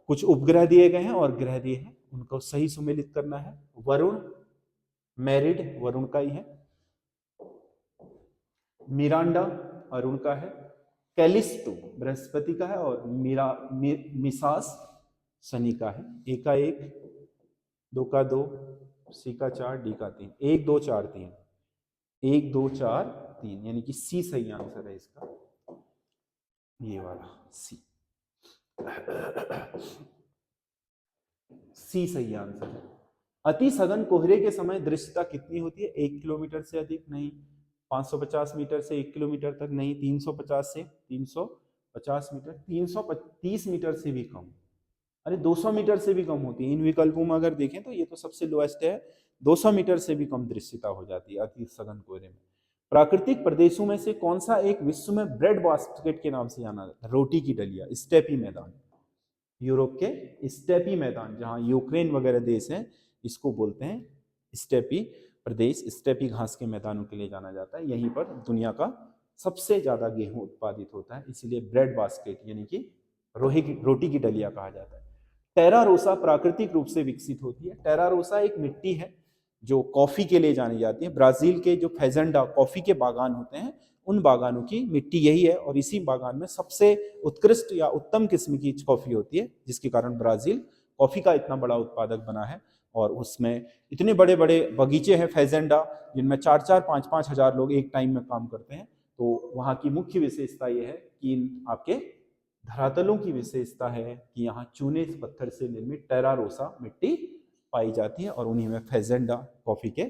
कुछ उपग्रह दिए गए हैं और ग्रह दिए हैं, उनको सही सुमेलित करना है। वरुण, मैरिड वरुण का ही है। मिरांडा अरुण का है। कैलिस्टो बृहस्पति का है। और मिसास शनि का है। ए का 1, 2 का 2, सी का 4, डी का 3। 1 2 4 3, 1 2 4 3, यानी कि सी सही आंसर है इसका, ये वाला सी। सी सही आंसर है। अति सघन कोहरे के समय दृश्यता कितनी होती है? 1 किलोमीटर से अधिक नहीं, 550 मीटर से 1 किलोमीटर तक नहीं, 350 से 350 मीटर, 330 मीटर से भी कम, अरे 200 मीटर से भी कम होती है। इन विकल्पों में अगर देखें तो ये तो सबसे लोएस्ट है, 200 मीटर से भी कम दृश्यता हो जाती है अति सघन कोहरे में। प्राकृतिक प्रदेशों में से कौन सा एक विश्व में ब्रेड बास्केट के नाम से जाना जाता है? रोटी की डलिया, स्टेपी मैदान। यूरोप के स्टेपी मैदान, जहां यूक्रेन वगैरह देश हैं, इसको बोलते हैं स्टेपी प्रदेश। स्टेपी घास के मैदानों के लिए जाना जाता है। यहीं पर दुनिया का सबसे ज्यादा गेहूं उत्पादित होता है, इसीलिए ब्रेड बास्केट यानी कि रोटी की डलिया कहा जाता है। टेरा रोसा प्राकृतिक रूप से विकसित होती है। टेरा रोसा एक मिट्टी है जो कॉफी के लिए जानी जाती है। ब्राजील के जो फेजेंडा कॉफी के बागान होते हैं, उन बागानों की मिट्टी यही है, और इसी बागान में सबसे उत्कृष्ट या उत्तम किस्म की कॉफी होती है, जिसके कारण ब्राजील कॉफी का इतना बड़ा उत्पादक बना है। और उसमें इतने बड़े बड़े बगीचे हैं फेजेंडा, जिनमें 4-4, 5-5 हजार लोग एक टाइम में काम करते हैं। तो वहाँ की मुख्य विशेषता यह है कि आपके धरातलों की विशेषता है कि यहाँ चूने पत्थर से निर्मित टेरा रोसा मिट्टी पाई जाती है, और उन्हीं में फेजेंडा कॉफी के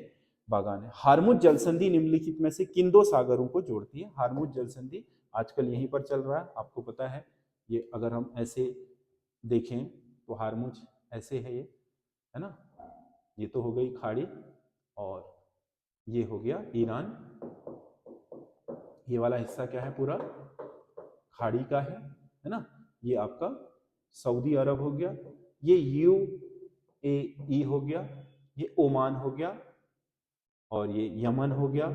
बागान है। हार्मुज जलसंधि निम्नलिखित में से किन 2 सागरों को जोड़ती है? हार्मुज जलसंधि आजकल यहीं पर चल रहा है, आपको पता है। ये अगर हम ऐसे देखें तो हार्मुज ऐसे है, ये है ना, ये तो हो गई खाड़ी, और ये हो गया ईरान। ये वाला हिस्सा क्या है, पूरा खाड़ी का है ना। ये आपका सऊदी अरब हो गया, ये UAE हो गया, ये ओमान हो गया, और ये यमन हो गया।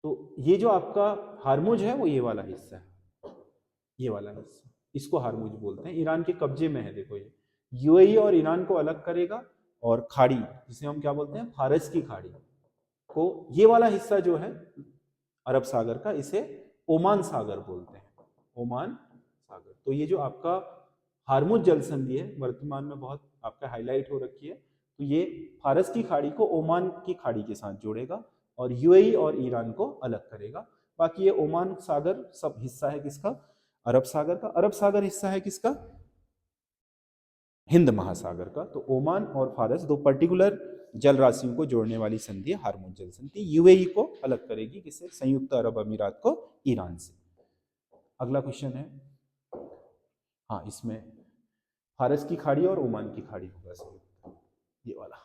तो ये जो आपका हार्मुज है वो ये वाला हिस्सा है, ये वाला हिस्सा, इसको हार्मुज बोलते हैं। ईरान के कब्जे में है, देखो ये UAE और ईरान को अलग करेगा, और खाड़ी जिसे हम क्या बोलते हैं, फारस की खाड़ी को, ये वाला हिस्सा जो है अरब सागर का, इसे ओमान सागर बोलते हैं, ओमान सागर। तो ये जो आपका हार्मुज जल संधि है वर्तमान में बहुत आपका हाईलाइट हो रखी है, तो ये फारस की खाड़ी को ओमान की खाड़ी के साथ जोड़ेगा और UAE और ईरान को अलग करेगा। बाकी ये ओमान सागर सब हिस्सा है किसका, अरब सागर का। अरब सागर हिस्सा है किसका, हिंद महासागर का। तो ओमान और फारस दो पर्टिकुलर जल राशियों को जोड़ने वाली संधि है हार्मुज जल संधि। UAE को अलग करेगी किससे, संयुक्त अरब अमीरात को ईरान से। अगला क्वेश्चन है, हाँ इसमें फारस की खाड़ी और ओमान की खाड़ी होगा संयुक्त, ये वाला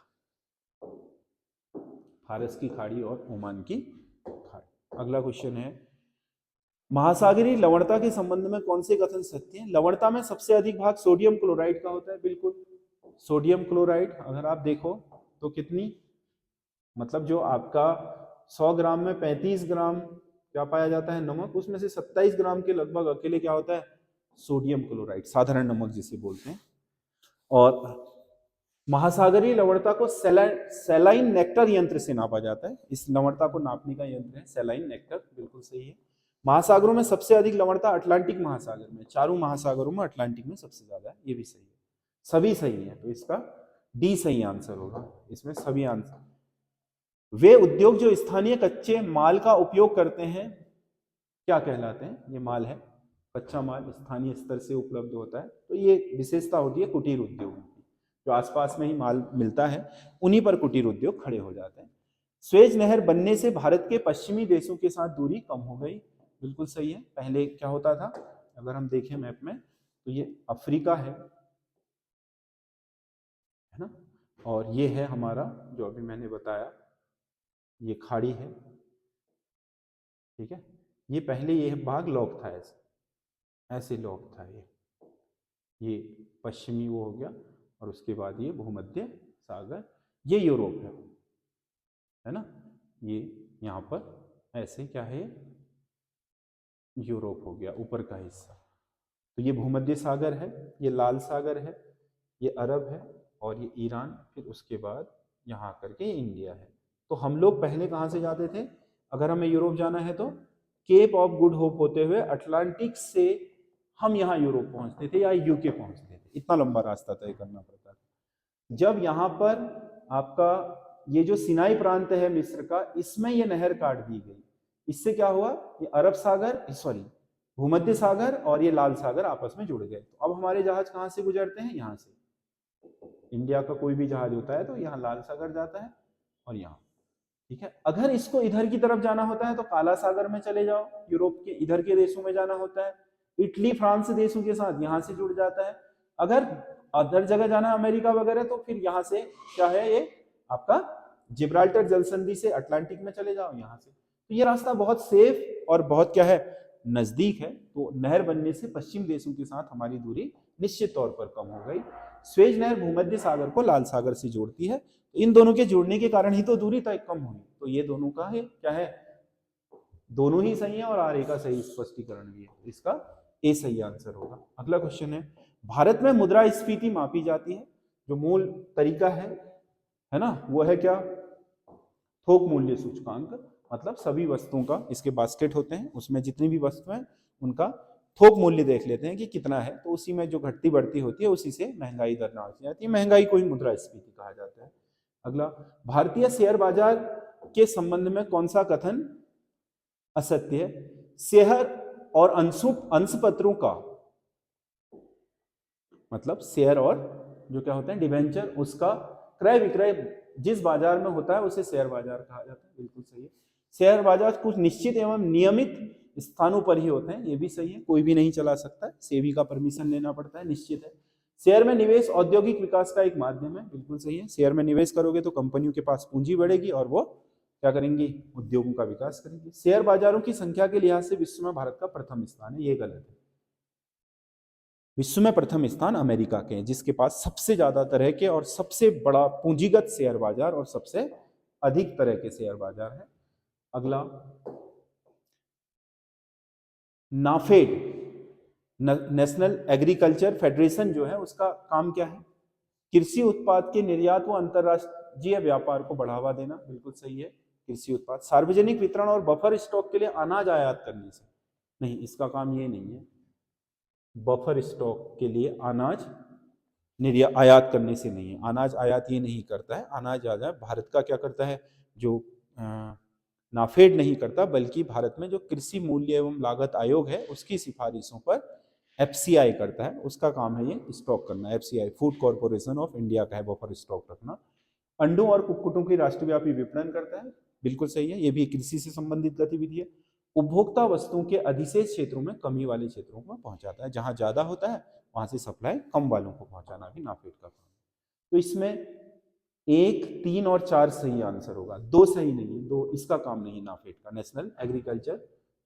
फारस की खाड़ी और ओमान की खाड़ी। अगला क्वेश्चन है, महासागरीय लवणता के संबंध में कौन से कथन सत्य हैं। लवणता में सबसे अधिक भाग सोडियम क्लोराइड का होता है, बिल्कुल सोडियम क्लोराइड। अगर आप देखो तो कितनी, मतलब जो आपका 100 ग्राम में 35 ग्राम क्या पाया जाता है, नमक, उसमें से 27 ग्राम के लगभग अकेले क्या होता है, सोडियम क्लोराइड, साधारण नमक जिसे बोलते हैं। और महासागरीय लवणता को सैलाइन नेक्टर यंत्र से नापा जाता है। इस लवणता को नापने का यंत्र है सैलाइन नेक्टर, बिल्कुल सही है। महासागरों में सबसे अधिक लवणता अटलांटिक महासागर में, चारों महासागरों में अटलांटिक में सबसे ज्यादा है, ये भी सही है, सभी सही है। तो इसका डी सही आंसर होगा, इसमें सभी आंसर। वे उद्योग जो स्थानीय कच्चे माल का उपयोग करते हैं क्या कहलाते हैं, ये माल है कच्चा माल स्थानीय स्तर से उपलब्ध होता है, तो ये विशेषता होती है कुटीर उद्योग की, जो आसपास में ही माल मिलता है उन्हीं पर कुटीर उद्योग खड़े हो जाते हैं। स्वेज नहर बनने से भारत के पश्चिमी देशों के साथ दूरी कम हो गई, बिल्कुल सही है। पहले क्या होता था, अगर हम देखें मैप में तो ये अफ्रीका है ना, और ये है हमारा जो अभी मैंने बताया ये खाड़ी है, ठीक है। ये पहले ये भाग लॉक था, ऐसे लॉक था ये पश्चिमी वो हो गया, और उसके बाद ये भूमध्य सागर, ये यूरोप है ना, ये यहाँ पर ऐसे क्या है, यूरोप हो गया ऊपर का हिस्सा। तो ये भूमध्य सागर है, ये लाल सागर है, ये अरब है, और ये ईरान, फिर उसके बाद यहाँ करके इंडिया है। तो हम लोग पहले कहाँ से जाते थे, अगर हमें यूरोप जाना है तो केप ऑफ गुड होप होते हुए अटलांटिक से हम यहाँ यूरोप पहुंचते थे या UK पहुंचते थे, इतना लंबा रास्ता तय करना पड़ता था। जब यहाँ पर आपका ये जो सिनाई प्रांत है मिस्र का, इसमें ये नहर काट दी गई, इससे क्या हुआ, ये अरब सागर सॉरी भूमध्य सागर और ये लाल सागर आपस में जुड़ गए। तो अब हमारे जहाज कहाँ से गुजरते हैं, यहाँ से। इंडिया का कोई भी जहाज होता है तो यहाँ लाल सागर जाता है और यहाँ, ठीक है। अगर इसको इधर की तरफ जाना होता है तो काला सागर में चले जाओ, यूरोप के इधर के देशों में जाना होता है, इटली फ्रांस देशों के साथ यहाँ से जुड़ जाता है। अगर अदर जगह जाना है अमेरिका वगैरह, तो फिर यहाँ से क्या है, ये आपका जिब्राल्टर जल संधि से अटलांटिक में चले जाओ यहाँ से। तो ये रास्ता बहुत सेफ और बहुत क्या है, नजदीक है। तो नहर बनने से पश्चिम देशों के साथ हमारी दूरी निश्चित तौर पर कम हो गई। स्वेज नहर भूमध्य सागर को लाल सागर से जोड़ती है, इन दोनों के जुड़ने के कारण ही तो दूरी तय कम हुई। तो ये दोनों का है क्या है, दोनों ही सही है, और आर ए का सही स्पष्टीकरण भी है, इसका ए सही आंसर होगा। अगला क्वेश्चन है, भारत में मुद्रास्फीति मापी जाती है, जो मूल तरीका है ना, वो है क्या, थोक मूल्य सूचकांक, मतलब सभी वस्तुओं का, इसके बास्केट होते हैं, उसमें जितनी भी वस्तु हैं उनका थोक मूल्य देख लेते हैं कि कितना है, तो उसी में जो घटती बढ़ती होती है उसी से महंगाई दर नापी जाती है, महंगाई को ही मुद्रास्फीति कहा जाता है। अगला, भारतीय शेयर बाजार के संबंध में कौन सा कथन असत्य है। शेयर और अंशपत्रों का मतलब शेयर और जो क्या होते हैं डिबेंचर, उसका क्रय विक्रय जिस बाजार में होता है उसे शेयर बाजार कहा जाता है, बिल्कुल सही है। शेयर बाजार कुछ निश्चित एवं नियमित स्थानों पर ही होते हैं, ये भी सही है, कोई भी नहीं चला सकता, सेबी का परमिशन लेना पड़ता है, निश्चित है। शेयर में निवेश औद्योगिक विकास का एक माध्यम है, बिल्कुल सही है। शेयर में निवेश करोगे तो कंपनियों के पास पूंजी बढ़ेगी और वो क्या करेंगी, उद्योगों का विकास करेंगी। शेयर बाजारों की संख्या के लिहाज से विश्व में भारत का प्रथम स्थान है, ये गलत है। विश्व में प्रथम स्थान अमेरिका के हैं, जिसके पास सबसे ज्यादा तरह के और सबसे बड़ा पूंजीगत शेयर बाजार और सबसे अधिक तरह के शेयर बाजार है। अगला, नाफेड, नेशनल एग्रीकल्चर फेडरेशन जो है उसका काम क्या है, कृषि उत्पाद के निर्यात व अंतरराष्ट्रीय व्यापार को बढ़ावा देना, बिल्कुल सही है। कृषि उत्पाद, सार्वजनिक वितरण और बफर स्टॉक के लिए अनाज आयात करने से, नहीं, इसका काम ये नहीं है। बफर स्टॉक के लिए अनाज आयात करने से नहीं है, अनाज आयात ये नहीं करता है। अनाज आयात भारत का क्या करता है, जो नाफेड नहीं करता, बल्कि भारत में जो कृषि मूल्य एवं लागत आयोग है उसकी सिफारिशों पर एफसीआई करता है, उसका काम है ये स्टॉक करना। FCI food corporation of India का है बफर स्टॉक रखना। अंडों और कुक्कुटों की राष्ट्रव्यापी विपणन करता है, बिल्कुल सही है, ये भी कृषि से संबंधित गतिविधि है। उपभोक्ता वस्तुओं के अधिशेष क्षेत्रों में कमी वाले क्षेत्रों को पहुंचाता है, जहां ज्यादा होता है वहां से सप्लाई कम वालों को पहुंचाना भी नाफेड का काम है। तो इसमें 1, 3 और 4 सही आंसर होगा, 2 सही नहीं है, 2 इसका काम नहीं नाफेड का, नेशनल एग्रीकल्चर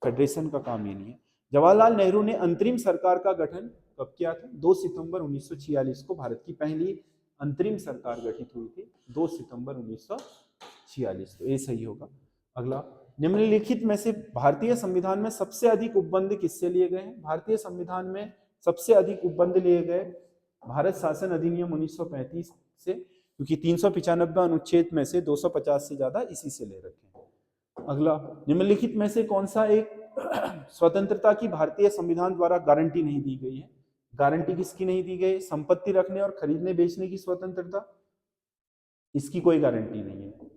फेडरेशन का काम ये नहीं है। जवाहरलाल नेहरू ने अंतरिम सरकार का गठन कब किया था, 2 सितंबर 1946 को भारत की पहली अंतरिम सरकार गठित हुई थी, 2 सितंबर 1946, तो ये सही होगा। अगला, निम्नलिखित में से भारतीय संविधान में सबसे अधिक उपबंध किससे लिए गए हैं। भारतीय संविधान में सबसे अधिक उपबंध लिए गए भारत शासन अधिनियम 1935 से, क्योंकि 395 अनुच्छेद में से 250 से ज्यादा इसी से ले रखे हैं। अगला, निम्नलिखित में से कौन सा एक स्वतंत्रता की भारतीय संविधान द्वारा गारंटी नहीं दी गई है। गारंटी किसकी नहीं दी गई, संपत्ति रखने और खरीदने बेचने की स्वतंत्रता, इसकी कोई गारंटी नहीं है।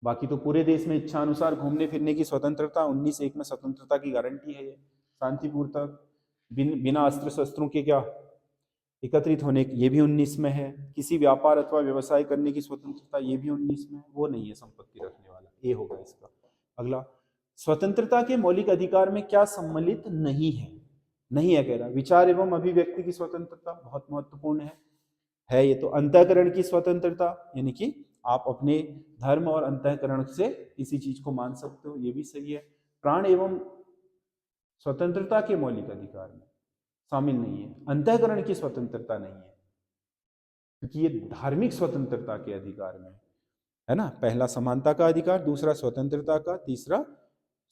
बाकी तो पूरे देश में इच्छा अनुसार घूमने फिरने की स्वतंत्रता, 19(1) में स्वतंत्रता की गारंटी है ये, शांतिपूर्वक बिना अस्त्र शस्त्रों के क्या एकत्रित होने की, ये भी 19 में है। किसी व्यापार अथवा व्यवसाय करने की स्वतंत्रता, ये भी 19 में है, वो नहीं है संपत्ति रखने वाला, ये होगा इसका। अगला, स्वतंत्रता के मौलिक अधिकार में क्या सम्मिलित नहीं है, नहीं है कह रहा, विचार एवं अभिव्यक्ति की स्वतंत्रता बहुत महत्वपूर्ण है ये तो। अंतःकरण की स्वतंत्रता, यानी कि आप अपने धर्म और अंतःकरण से किसी चीज को मान सकते हो, ये भी सही है। प्राण एवं स्वतंत्रता के मौलिक अधिकार में शामिल नहीं है, अंतःकरण की स्वतंत्रता नहीं है, क्योंकि ये धार्मिक स्वतंत्रता के अधिकार में है ना। पहला समानता का अधिकार, दूसरा स्वतंत्रता का, तीसरा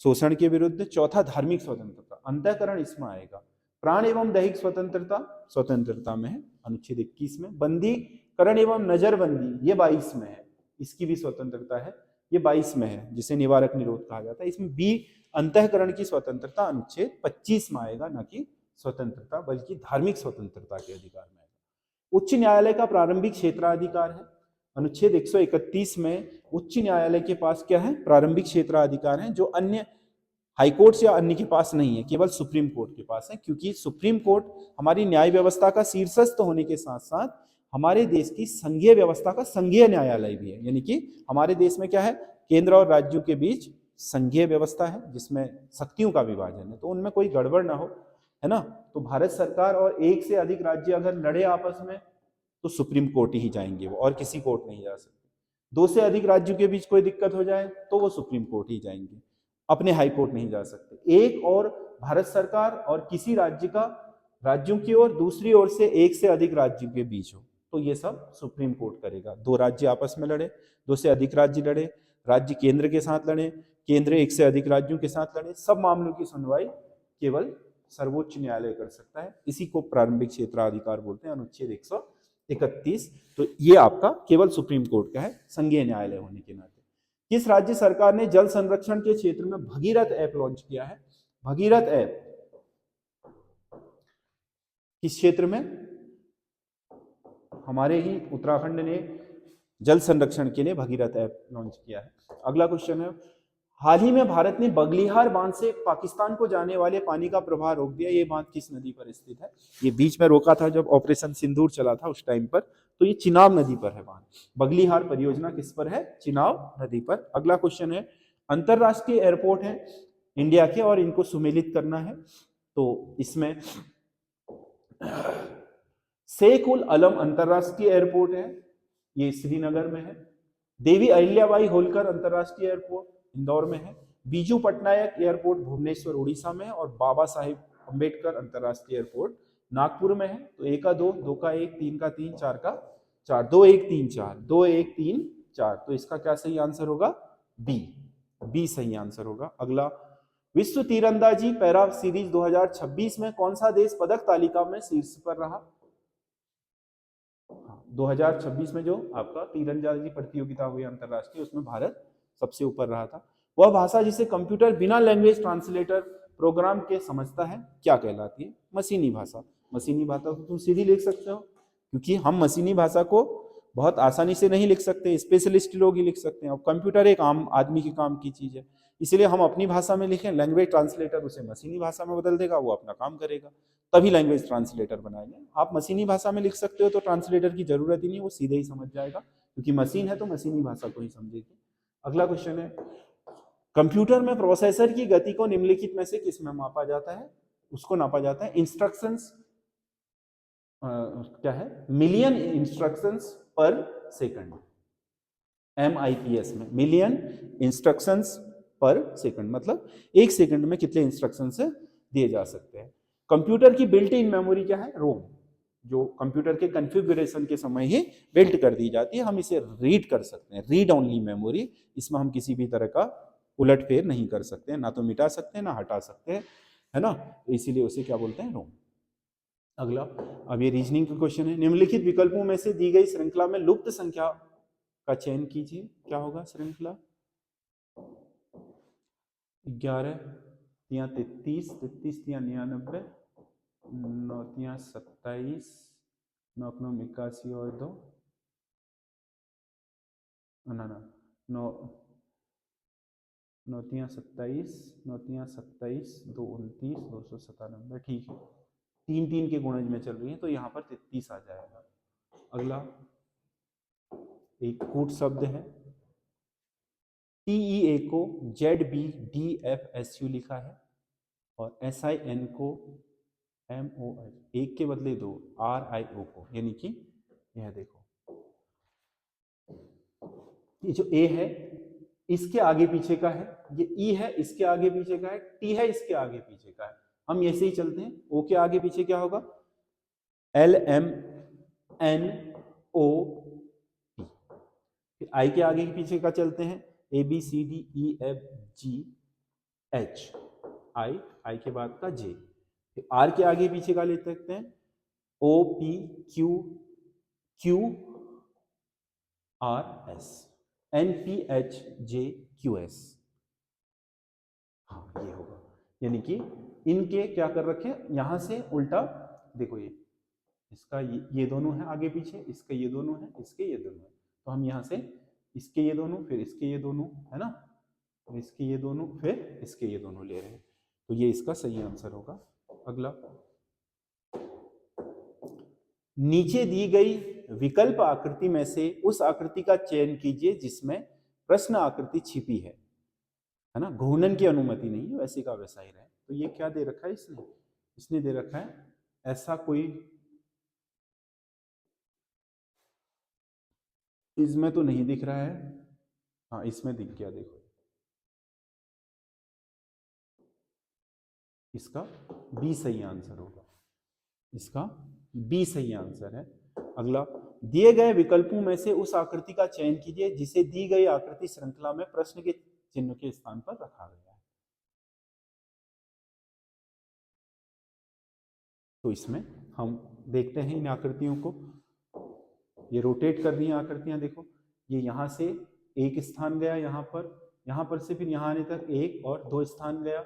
शोषण के विरुद्ध, चौथा धार्मिक स्वतंत्रता, अंतःकरण इसमें आएगा। प्राण एवं दैहिक स्वतंत्रता स्वतंत्रता में है, अनुच्छेद 21 में। बंदीकरण एवं नजरबंदी ये 22 में है, इसकी भी स्वतंत्रता है, ये 22 में है, जिसे निवारक निरोध कहा जाता है। इसमें बी अंतःकरण की स्वतंत्रता अनुच्छेद 25 में आएगा, न कि स्वतंत्रता बल्कि धार्मिक स्वतंत्रता के अधिकार में आएगा। उच्च न्यायालय का प्रारंभिक क्षेत्राधिकार है, अनुच्छेद 131 में उच्च न्यायालय के पास क्या है, प्रारंभिक क्षेत्राधिकार है, जो अन्य हाईकोर्ट या अन्य के पास नहीं है, केवल सुप्रीम कोर्ट के पास है। क्योंकि सुप्रीम कोर्ट हमारी न्याय व्यवस्था का शीर्षस्थ होने के साथ साथ हमारे देश की संघीय व्यवस्था का संघीय न्यायालय भी है। यानी कि हमारे देश में क्या है, केंद्र और राज्यों के बीच संघीय व्यवस्था है, जिसमें शक्तियों का विभाजन है, तो उनमें कोई गड़बड़ ना हो, है ना। तो भारत सरकार और एक से अधिक राज्य अगर लड़े आपस में, तो सुप्रीम कोर्ट ही जाएंगे वो, और किसी कोर्ट नहीं जा सकते। 2 से अधिक राज्यों के बीच कोई दिक्कत हो जाए तो वो सुप्रीम कोर्ट ही जाएंगे, अपने हाई कोर्ट नहीं जा सकते। एक और भारत सरकार और किसी राज्य का, राज्यों की ओर, दूसरी ओर से एक से अधिक राज्यों के बीच हो, तो ये सब सुप्रीम कोर्ट करेगा। 2 राज्य आपस में लड़े, 2 से अधिक राज्य लड़े, राज्य केंद्र के साथ लड़े, केंद्र एक से अधिक राज्यों के साथ लड़े, सब मामलों की सुनवाई केवल सर्वोच्च न्यायालय कर सकता है। इसी को प्रारंभिक क्षेत्राधिकार बोलते हैं, अनुच्छेद 131। तो ये आपका केवल सुप्रीम कोर्ट का है, संघीय न्यायालय होने के नाते। किस राज्य सरकार ने जल संरक्षण के क्षेत्र में भगीरथ ऐप लॉन्च किया है। भगीरथ ऐप किस क्षेत्र में, हमारे ही उत्तराखंड ने जल संरक्षण के लिए भगीरथ ऐप लॉन्च किया है। अगला क्वेश्चन है, हाल ही में भारत ने बगलिहार बांध से पाकिस्तान को जाने वाले पानी का प्रवाह रोक दिया, ये बांध किस नदी पर स्थित है। ये बीच में रोका था जब ऑपरेशन सिंदूर चला था उस टाइम पर, तो ये चिनाब नदी पर है बांध। बगलिहार परियोजना किस पर है, चिनाब नदी पर। अगला क्वेश्चन है, अंतरराष्ट्रीय एयरपोर्ट है इंडिया के और इनको सुमेलित करना है, तो इसमें शेख उल अलम अंतरराष्ट्रीय एयरपोर्ट है, ये श्रीनगर में है। देवी अहिल्याबाई होलकर अंतरराष्ट्रीय एयरपोर्ट इंदौर में है। बीजू पटनायक एयरपोर्ट भुवनेश्वर उड़ीसा में है। और बाबा साहेब अंबेडकर अंतरराष्ट्रीय एयरपोर्ट नागपुर में है। तो ए का 2, 2 का 1, 3 का 3, 4 का 4, 2 1 3 4, 2 1 3 4। तो इसका क्या सही आंसर होगा? बी, बी सही आंसर होगा। अगला, विश्व तीरंदाजी पैरा सीरीज 2026 में कौन सा देश पदक तालिका में शीर्ष पर रहा? 2026 में जो आपका तीरंदाजी प्रतियोगिता हुई अंतरराष्ट्रीय, उसमें भारत सबसे ऊपर रहा था। वह भाषा जिसे कंप्यूटर बिना लैंग्वेज ट्रांसलेटर प्रोग्राम के समझता है क्या कहलाती है? मशीनी भाषा। मशीनी भाषा को तुम सीधी लिख सकते हो, क्योंकि हम मशीनी भाषा को बहुत आसानी से नहीं लिख सकते, स्पेशलिस्ट लोग ही लिख सकते हैं। और कंप्यूटर एक आम आदमी के काम की चीज है, इसलिए हम अपनी भाषा में लिखें, लैंग्वेज ट्रांसलेटर उसे मशीनी भाषा में बदल देगा, वो अपना काम करेगा, तभी लैंग्वेज ट्रांसलेटर बनाएंगे। आप मशीनी भाषा में लिख सकते हो तो ट्रांसलेटर की जरूरत ही नहीं, वो सीधे ही समझ जाएगा, क्योंकि मशीन है तो मशीनी भाषा को ही समझेगी। अगला क्वेश्चन है, कंप्यूटर में प्रोसेसर की गति को निम्नलिखित में से किस में मापा जाता है? उसको नापा जाता है इंस्ट्रक्शंस, क्या है, मिलियन इंस्ट्रक्शंस पर सेकंड, MIPS में, मिलियन इंस्ट्रक्शंस पर सेकंड, मतलब एक सेकंड में कितने इंस्ट्रक्शंस दिए जा सकते हैं। कंप्यूटर की बिल्ट इन मेमोरी क्या है? रोम, जो कंप्यूटर के कॉन्फ़िगरेशन के समय ही बिल्ट कर दी जाती है। हम इसे रीड कर सकते हैं, रीड ओनली मेमोरी, इसमें हम किसी भी तरह का उलटफेर नहीं कर सकते हैं, ना तो मिटा सकते हैं ना हटा सकते हैं, है ना, तो इसीलिए उसे क्या बोलते हैं? रोम। अगला, अब ये रीजनिंग का क्वेश्चन है, निम्नलिखित विकल्पों में से दी गई श्रृंखला में लुप्त संख्या का चयन कीजिए। क्या होगा श्रृंखला? 11 तिया 33, 33 तिया 99, 9 तिया 27, 9 9 81 और 2, ना ना 9 9 तिया 27, 9 तिया 27, 2 29, 297, ठीक है, 3 3 के गुणज में चल रही है, तो यहाँ पर 33 आ जाएगा। अगला, एक कूट शब्द है, TEA को ZBDFSU लिखा है, और SIN को MOH, एक के बदले 2, RIO को, यानी कि यह देखो, ये जो A है इसके आगे पीछे का है, ये E है इसके आगे पीछे का है, T है इसके आगे पीछे का है। हम ऐसे ही चलते हैं, O के आगे पीछे क्या होगा? LMNOP। फिर I के आगे पीछे का चलते हैं, ABCDEFGH, I के बाद का J। फिर R के आगे पीछे का ले सकते हैं, OPQRS, NPHJQS। हाँ, ये होगा, यानी कि इनके क्या कर रखे, यहां से उल्टा देखो, ये इसका ये दोनों है आगे पीछे, इसके ये दोनों है, इसके ये दोनों है, तो हम यहां से इसके ये दोनों, फिर इसके ये दोनों, है ना, फिर इसके ये दोनों, फिर इसके ये दोनों ले रहे हैं, तो ये इसका सही आंसर होगा। अगला, नीचे दी गई विकल्प आकृति में से उस आकृति का चयन कीजिए जिसमें प्रश्न आकृति छिपी है ना, घूर्णन की अनुमति नहीं है, वैसे का वैसा ही रहे। तो ये क्या दे रखा है इसने? इसने दे रखा है ऐसा कोई, इसमें तो नहीं दिख रहा है, हाँ इसमें दिख गया, देखो इसका बी सही आंसर होगा, इसका बी सही आंसर है। अगला, दिए गए विकल्पों में से उस आकृति का चयन कीजिए जिसे दी गई आकृति श्रृंखला में प्रश्न के चिन्ह के स्थान पर रखा गया है। तो इसमें हम देखते हैं इन आकृतियों को, ये रोटेट कर रही हैं आकृतियां, देखो ये यहां से एक स्थान गया, यहां पर से फिर यहां आने तक एक और 2 स्थान गया,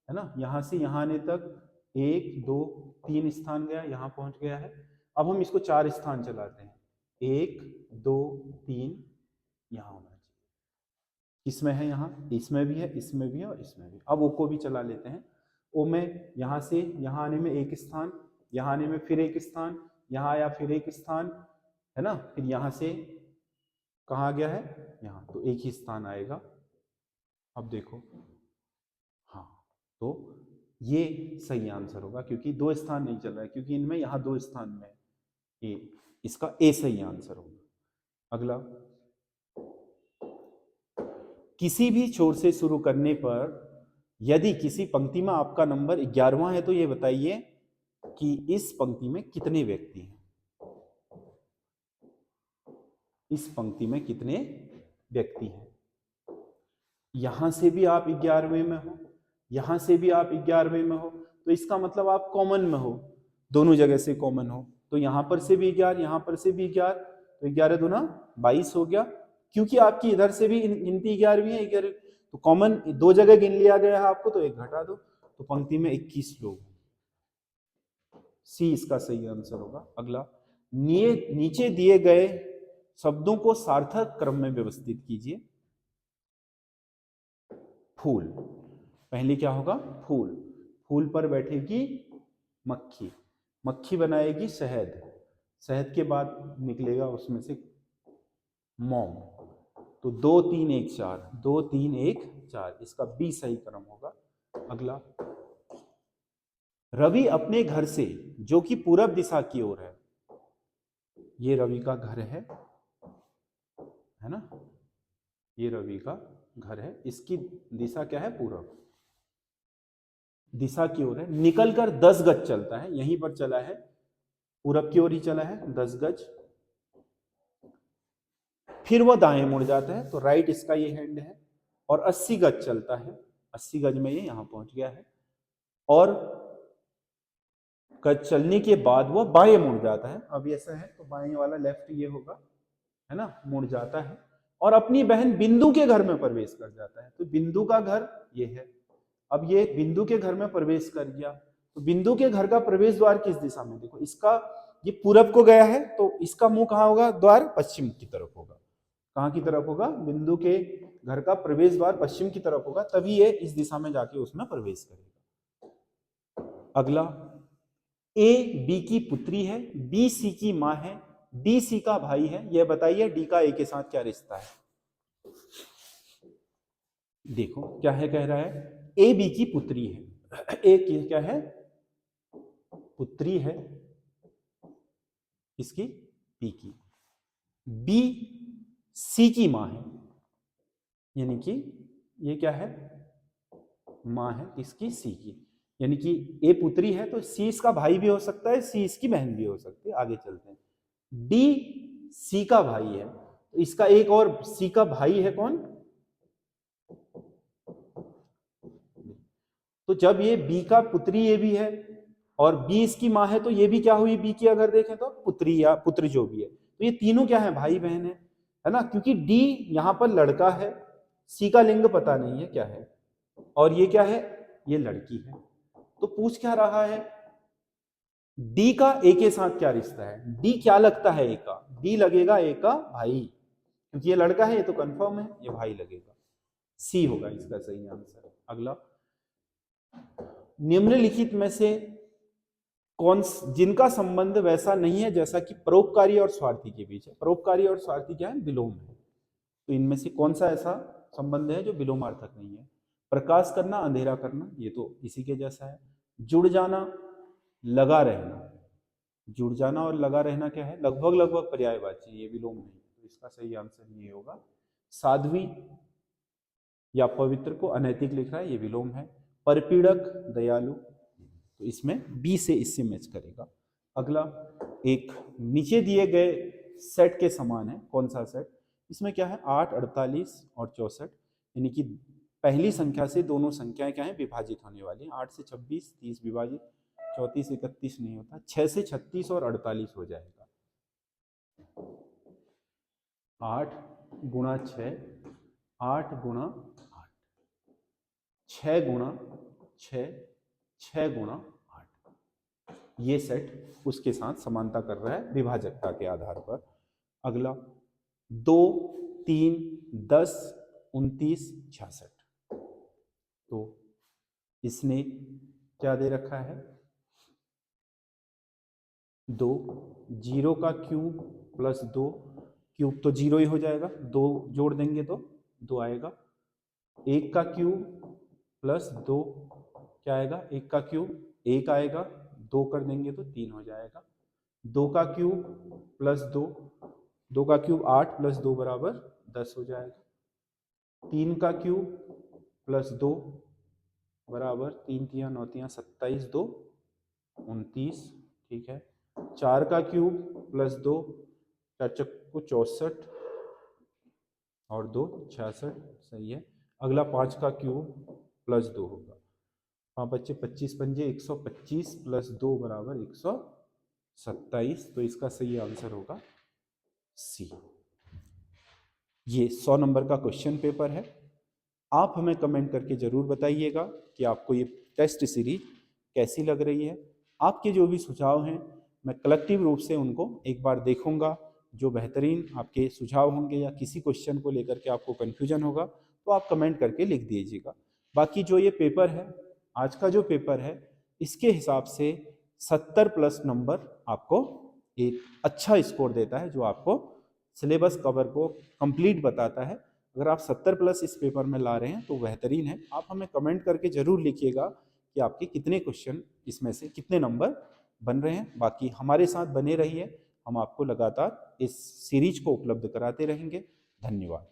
है ना, यहां से यहां आने तक 1 2 3 स्थान गया, यहां पहुंच गया है। अब हम इसको 4 स्थान चलाते हैं, 1 2 3, यहां होना चाहिए, इसमें है, यहाँ इसमें भी है, इसमें भी है और इसमें भी। अब ओ को भी चला लेते हैं, ओ में यहां से यहां आने में एक स्थान, यहां आने में फिर एक स्थान, यहां आया फिर एक स्थान, है ना, फिर यहां से कहाँ गया है, यहाँ, तो एक ही स्थान आएगा। अब देखो, हाँ, तो ये सही आंसर होगा, क्योंकि 2 स्थान नहीं चल रहा है, क्योंकि इनमें यहाँ 2 स्थान में है। ए, इसका ए सही आंसर होगा। अगला, किसी भी छोर से शुरू करने पर यदि किसी पंक्ति में आपका नंबर 11वां है तो ये बताइए कि इस पंक्ति में कितने व्यक्ति हैं। इस पंक्ति में कितने व्यक्ति हैं। यहां से भी आप 11वें में हो, यहां से भी आप 11वें में हो, तो इसका मतलब आप कॉमन में हो, दोनों जगह से कॉमन हो। तो यहां पर से भी 11, यहां पर से भी 11, तो 11 दूना 22 हो गया। क्योंकि आपकी इधर से भी गिनती 11वीं है, 11, तो कॉमन 2 जगह गिन लिया गया है आपको, तो 1 घटा दो, तो पंक्ति में 21 लोग। सी इसका सही आंसर होगा। अगला, नीचे दिए गए शब्दों को सार्थक क्रम में व्यवस्थित कीजिए। फूल, पहले क्या होगा, फूल। फूल पर बैठेगी मक्खी, मक्खी बनाएगी शहद, शहद के बाद निकलेगा उसमें से मोम। तो 2 3 1 4, 2 3 1 4, इसका बी सही क्रम होगा। अगला, रवि अपने घर से जो कि पूरब दिशा की ओर है, ये रवि का घर है ना, ये रवि का घर है, इसकी दिशा क्या है, पूरब दिशा की ओर है, निकलकर 10 गज चलता है, यहीं पर चला है, पूरब की ओर ही चला है 10 गज, फिर वो दाएं मुड़ जाता है, तो राइट इसका ये हैंड है, और 80 गज चलता है, 80 गज में ये यहां पहुंच गया है, और गज चलने के बाद वो बाएं मुड़ जाता है। अब ऐसा है तो बाएं वाला लेफ्ट ये होगा, है ना, मुड़ जाता है और अपनी बहन बिंदु के घर में प्रवेश कर जाता है। तो बिंदु का घर ये है, अब ये बिंदु के घर में प्रवेश कर गया, तो बिंदु के घर का प्रवेश द्वार किस दिशा में, देखो इसका ये पूरब को गया है, तो इसका मुंह कहाँ होगा, द्वार पश्चिम की तरफ होगा। कहाँ की तरफ होगा, बिंदु के घर का प्रवेश द्वार पश्चिम की तरफ होगा, तभी ये इस दिशा में जाके उसमें प्रवेश करेगा। अगला, ए बी की पुत्री है, बी सी की मां है, डी सी का भाई है, यह बताइए डी का ए के साथ क्या रिश्ता है। देखो क्या है, कह रहा है ए बी की पुत्री है, ए की क्या है, पुत्री है इसकी, बी की, बी सी की मां है, यानी कि ये क्या है, मां है इसकी, सी की, यानी कि ए पुत्री है तो सी इसका भाई भी हो सकता है, सी इसकी बहन भी हो सकती है। आगे चलते हैं, डी सी का भाई है, तो इसका एक और सी का भाई है कौन, तो जब ये बी का पुत्री ये भी है और बी इसकी मां है, तो ये भी क्या हुई, बी की अगर देखें तो पुत्री या पुत्र जो भी है, तो ये तीनों क्या है, भाई बहन है ना, क्योंकि डी यहां पर लड़का है, सी का लिंग पता नहीं है क्या है, और ये क्या है, ये लड़की है। तो पूछ क्या रहा है, डी का ए के साथ क्या रिश्ता है, डी क्या लगता है ए का, डी लगेगा ए का भाई, क्योंकि ये लड़का है, ये तो कंफर्म है, ये भाई लगेगा, सी होगा इसका सही आंसर। अगला, निम्नलिखित में से कौन जिनका संबंध वैसा नहीं है जैसा कि परोपकारी और स्वार्थी के बीच है। परोपकारी और स्वार्थी क्या है, विलोम है, तो इनमें से कौन सा ऐसा संबंध है जो विलोमार्थक नहीं है। प्रकाश करना, अंधेरा करना, ये तो इसी के जैसा है। जुड़ जाना, लगा रहना, जुड़ जाना और लगा रहना क्या है, लगभग लगभग पर्यायवाची, ये विलोम नहीं है, तो इसका सही आंसर ये होगा। साध्वी या पवित्र को अनैतिक लिख रहा है, ये विलोम है। परपीड़क, दयालु, तो इसमें बी से इससे मैच करेगा। अगला, एक नीचे दिए गए सेट के समान है, कौन सा सेट, इसमें क्या है, 8 48 और 64, यानी कि पहली संख्या से दोनों संख्याएं क्या है, विभाजित होने वाली है। 8 से 26 30 विभाजित, 34 31 नहीं होता, 6 से 36 और 48 हो जाएगा। 8 गुणा 6, 8 गुणा 8, 6 गुणा 6, 6 गुणा 8, ये सेट उसके साथ समानता कर रहा है विभाजकता के आधार पर। अगला, 2 3 10 29 66, तो इसने क्या दे रखा है, 2, 0 का क्यूब प्लस 2, क्यूब तो 0 ही हो जाएगा, 2 जोड़ देंगे तो 2 आएगा, 1 का क्यूब प्लस 2 क्या आएगा, 1 का क्यूब 1 आएगा, 2 कर देंगे तो 3 हो जाएगा, 2 का क्यूब प्लस 2, 2 का क्यूब 8 प्लस 2 बराबर 10 हो जाएगा, 3 का क्यूब प्लस 2 बराबर 3 तिया 9 तिया 27, 2 29, ठीक है, 4 का क्यूब प्लस 2 4 चक्कू 64 और 2 66, सही है। अगला 5 का क्यूब प्लस 2 होगा, 5 बच्चे 25 पंजे 125 प्लस 2 बराबर 127, तो इसका सही आंसर होगा सी। ये 100 नंबर का क्वेश्चन पेपर है। आप हमें कमेंट करके ज़रूर बताइएगा कि आपको ये टेस्ट सीरीज कैसी लग रही है। आपके जो भी सुझाव हैं मैं कलेक्टिव रूप से उनको एक बार देखूंगा। जो बेहतरीन आपके सुझाव होंगे या किसी क्वेश्चन को लेकर के आपको कन्फ्यूजन होगा तो आप कमेंट करके लिख दीजिएगा। बाकी जो ये पेपर है, आज का जो पेपर है, इसके हिसाब से 70 प्लस नंबर आपको एक अच्छा स्कोर देता है, जो आपको सिलेबस कवर को कंप्लीट बताता है। अगर आप 70 प्लस इस पेपर में ला रहे हैं तो बेहतरीन है। आप हमें कमेंट करके ज़रूर लिखिएगा कि आपके कितने क्वेश्चन, इसमें से कितने नंबर बन रहे हैं। बाकी हमारे साथ बने रहिए, हम आपको लगातार इस सीरीज को उपलब्ध कराते रहेंगे। धन्यवाद।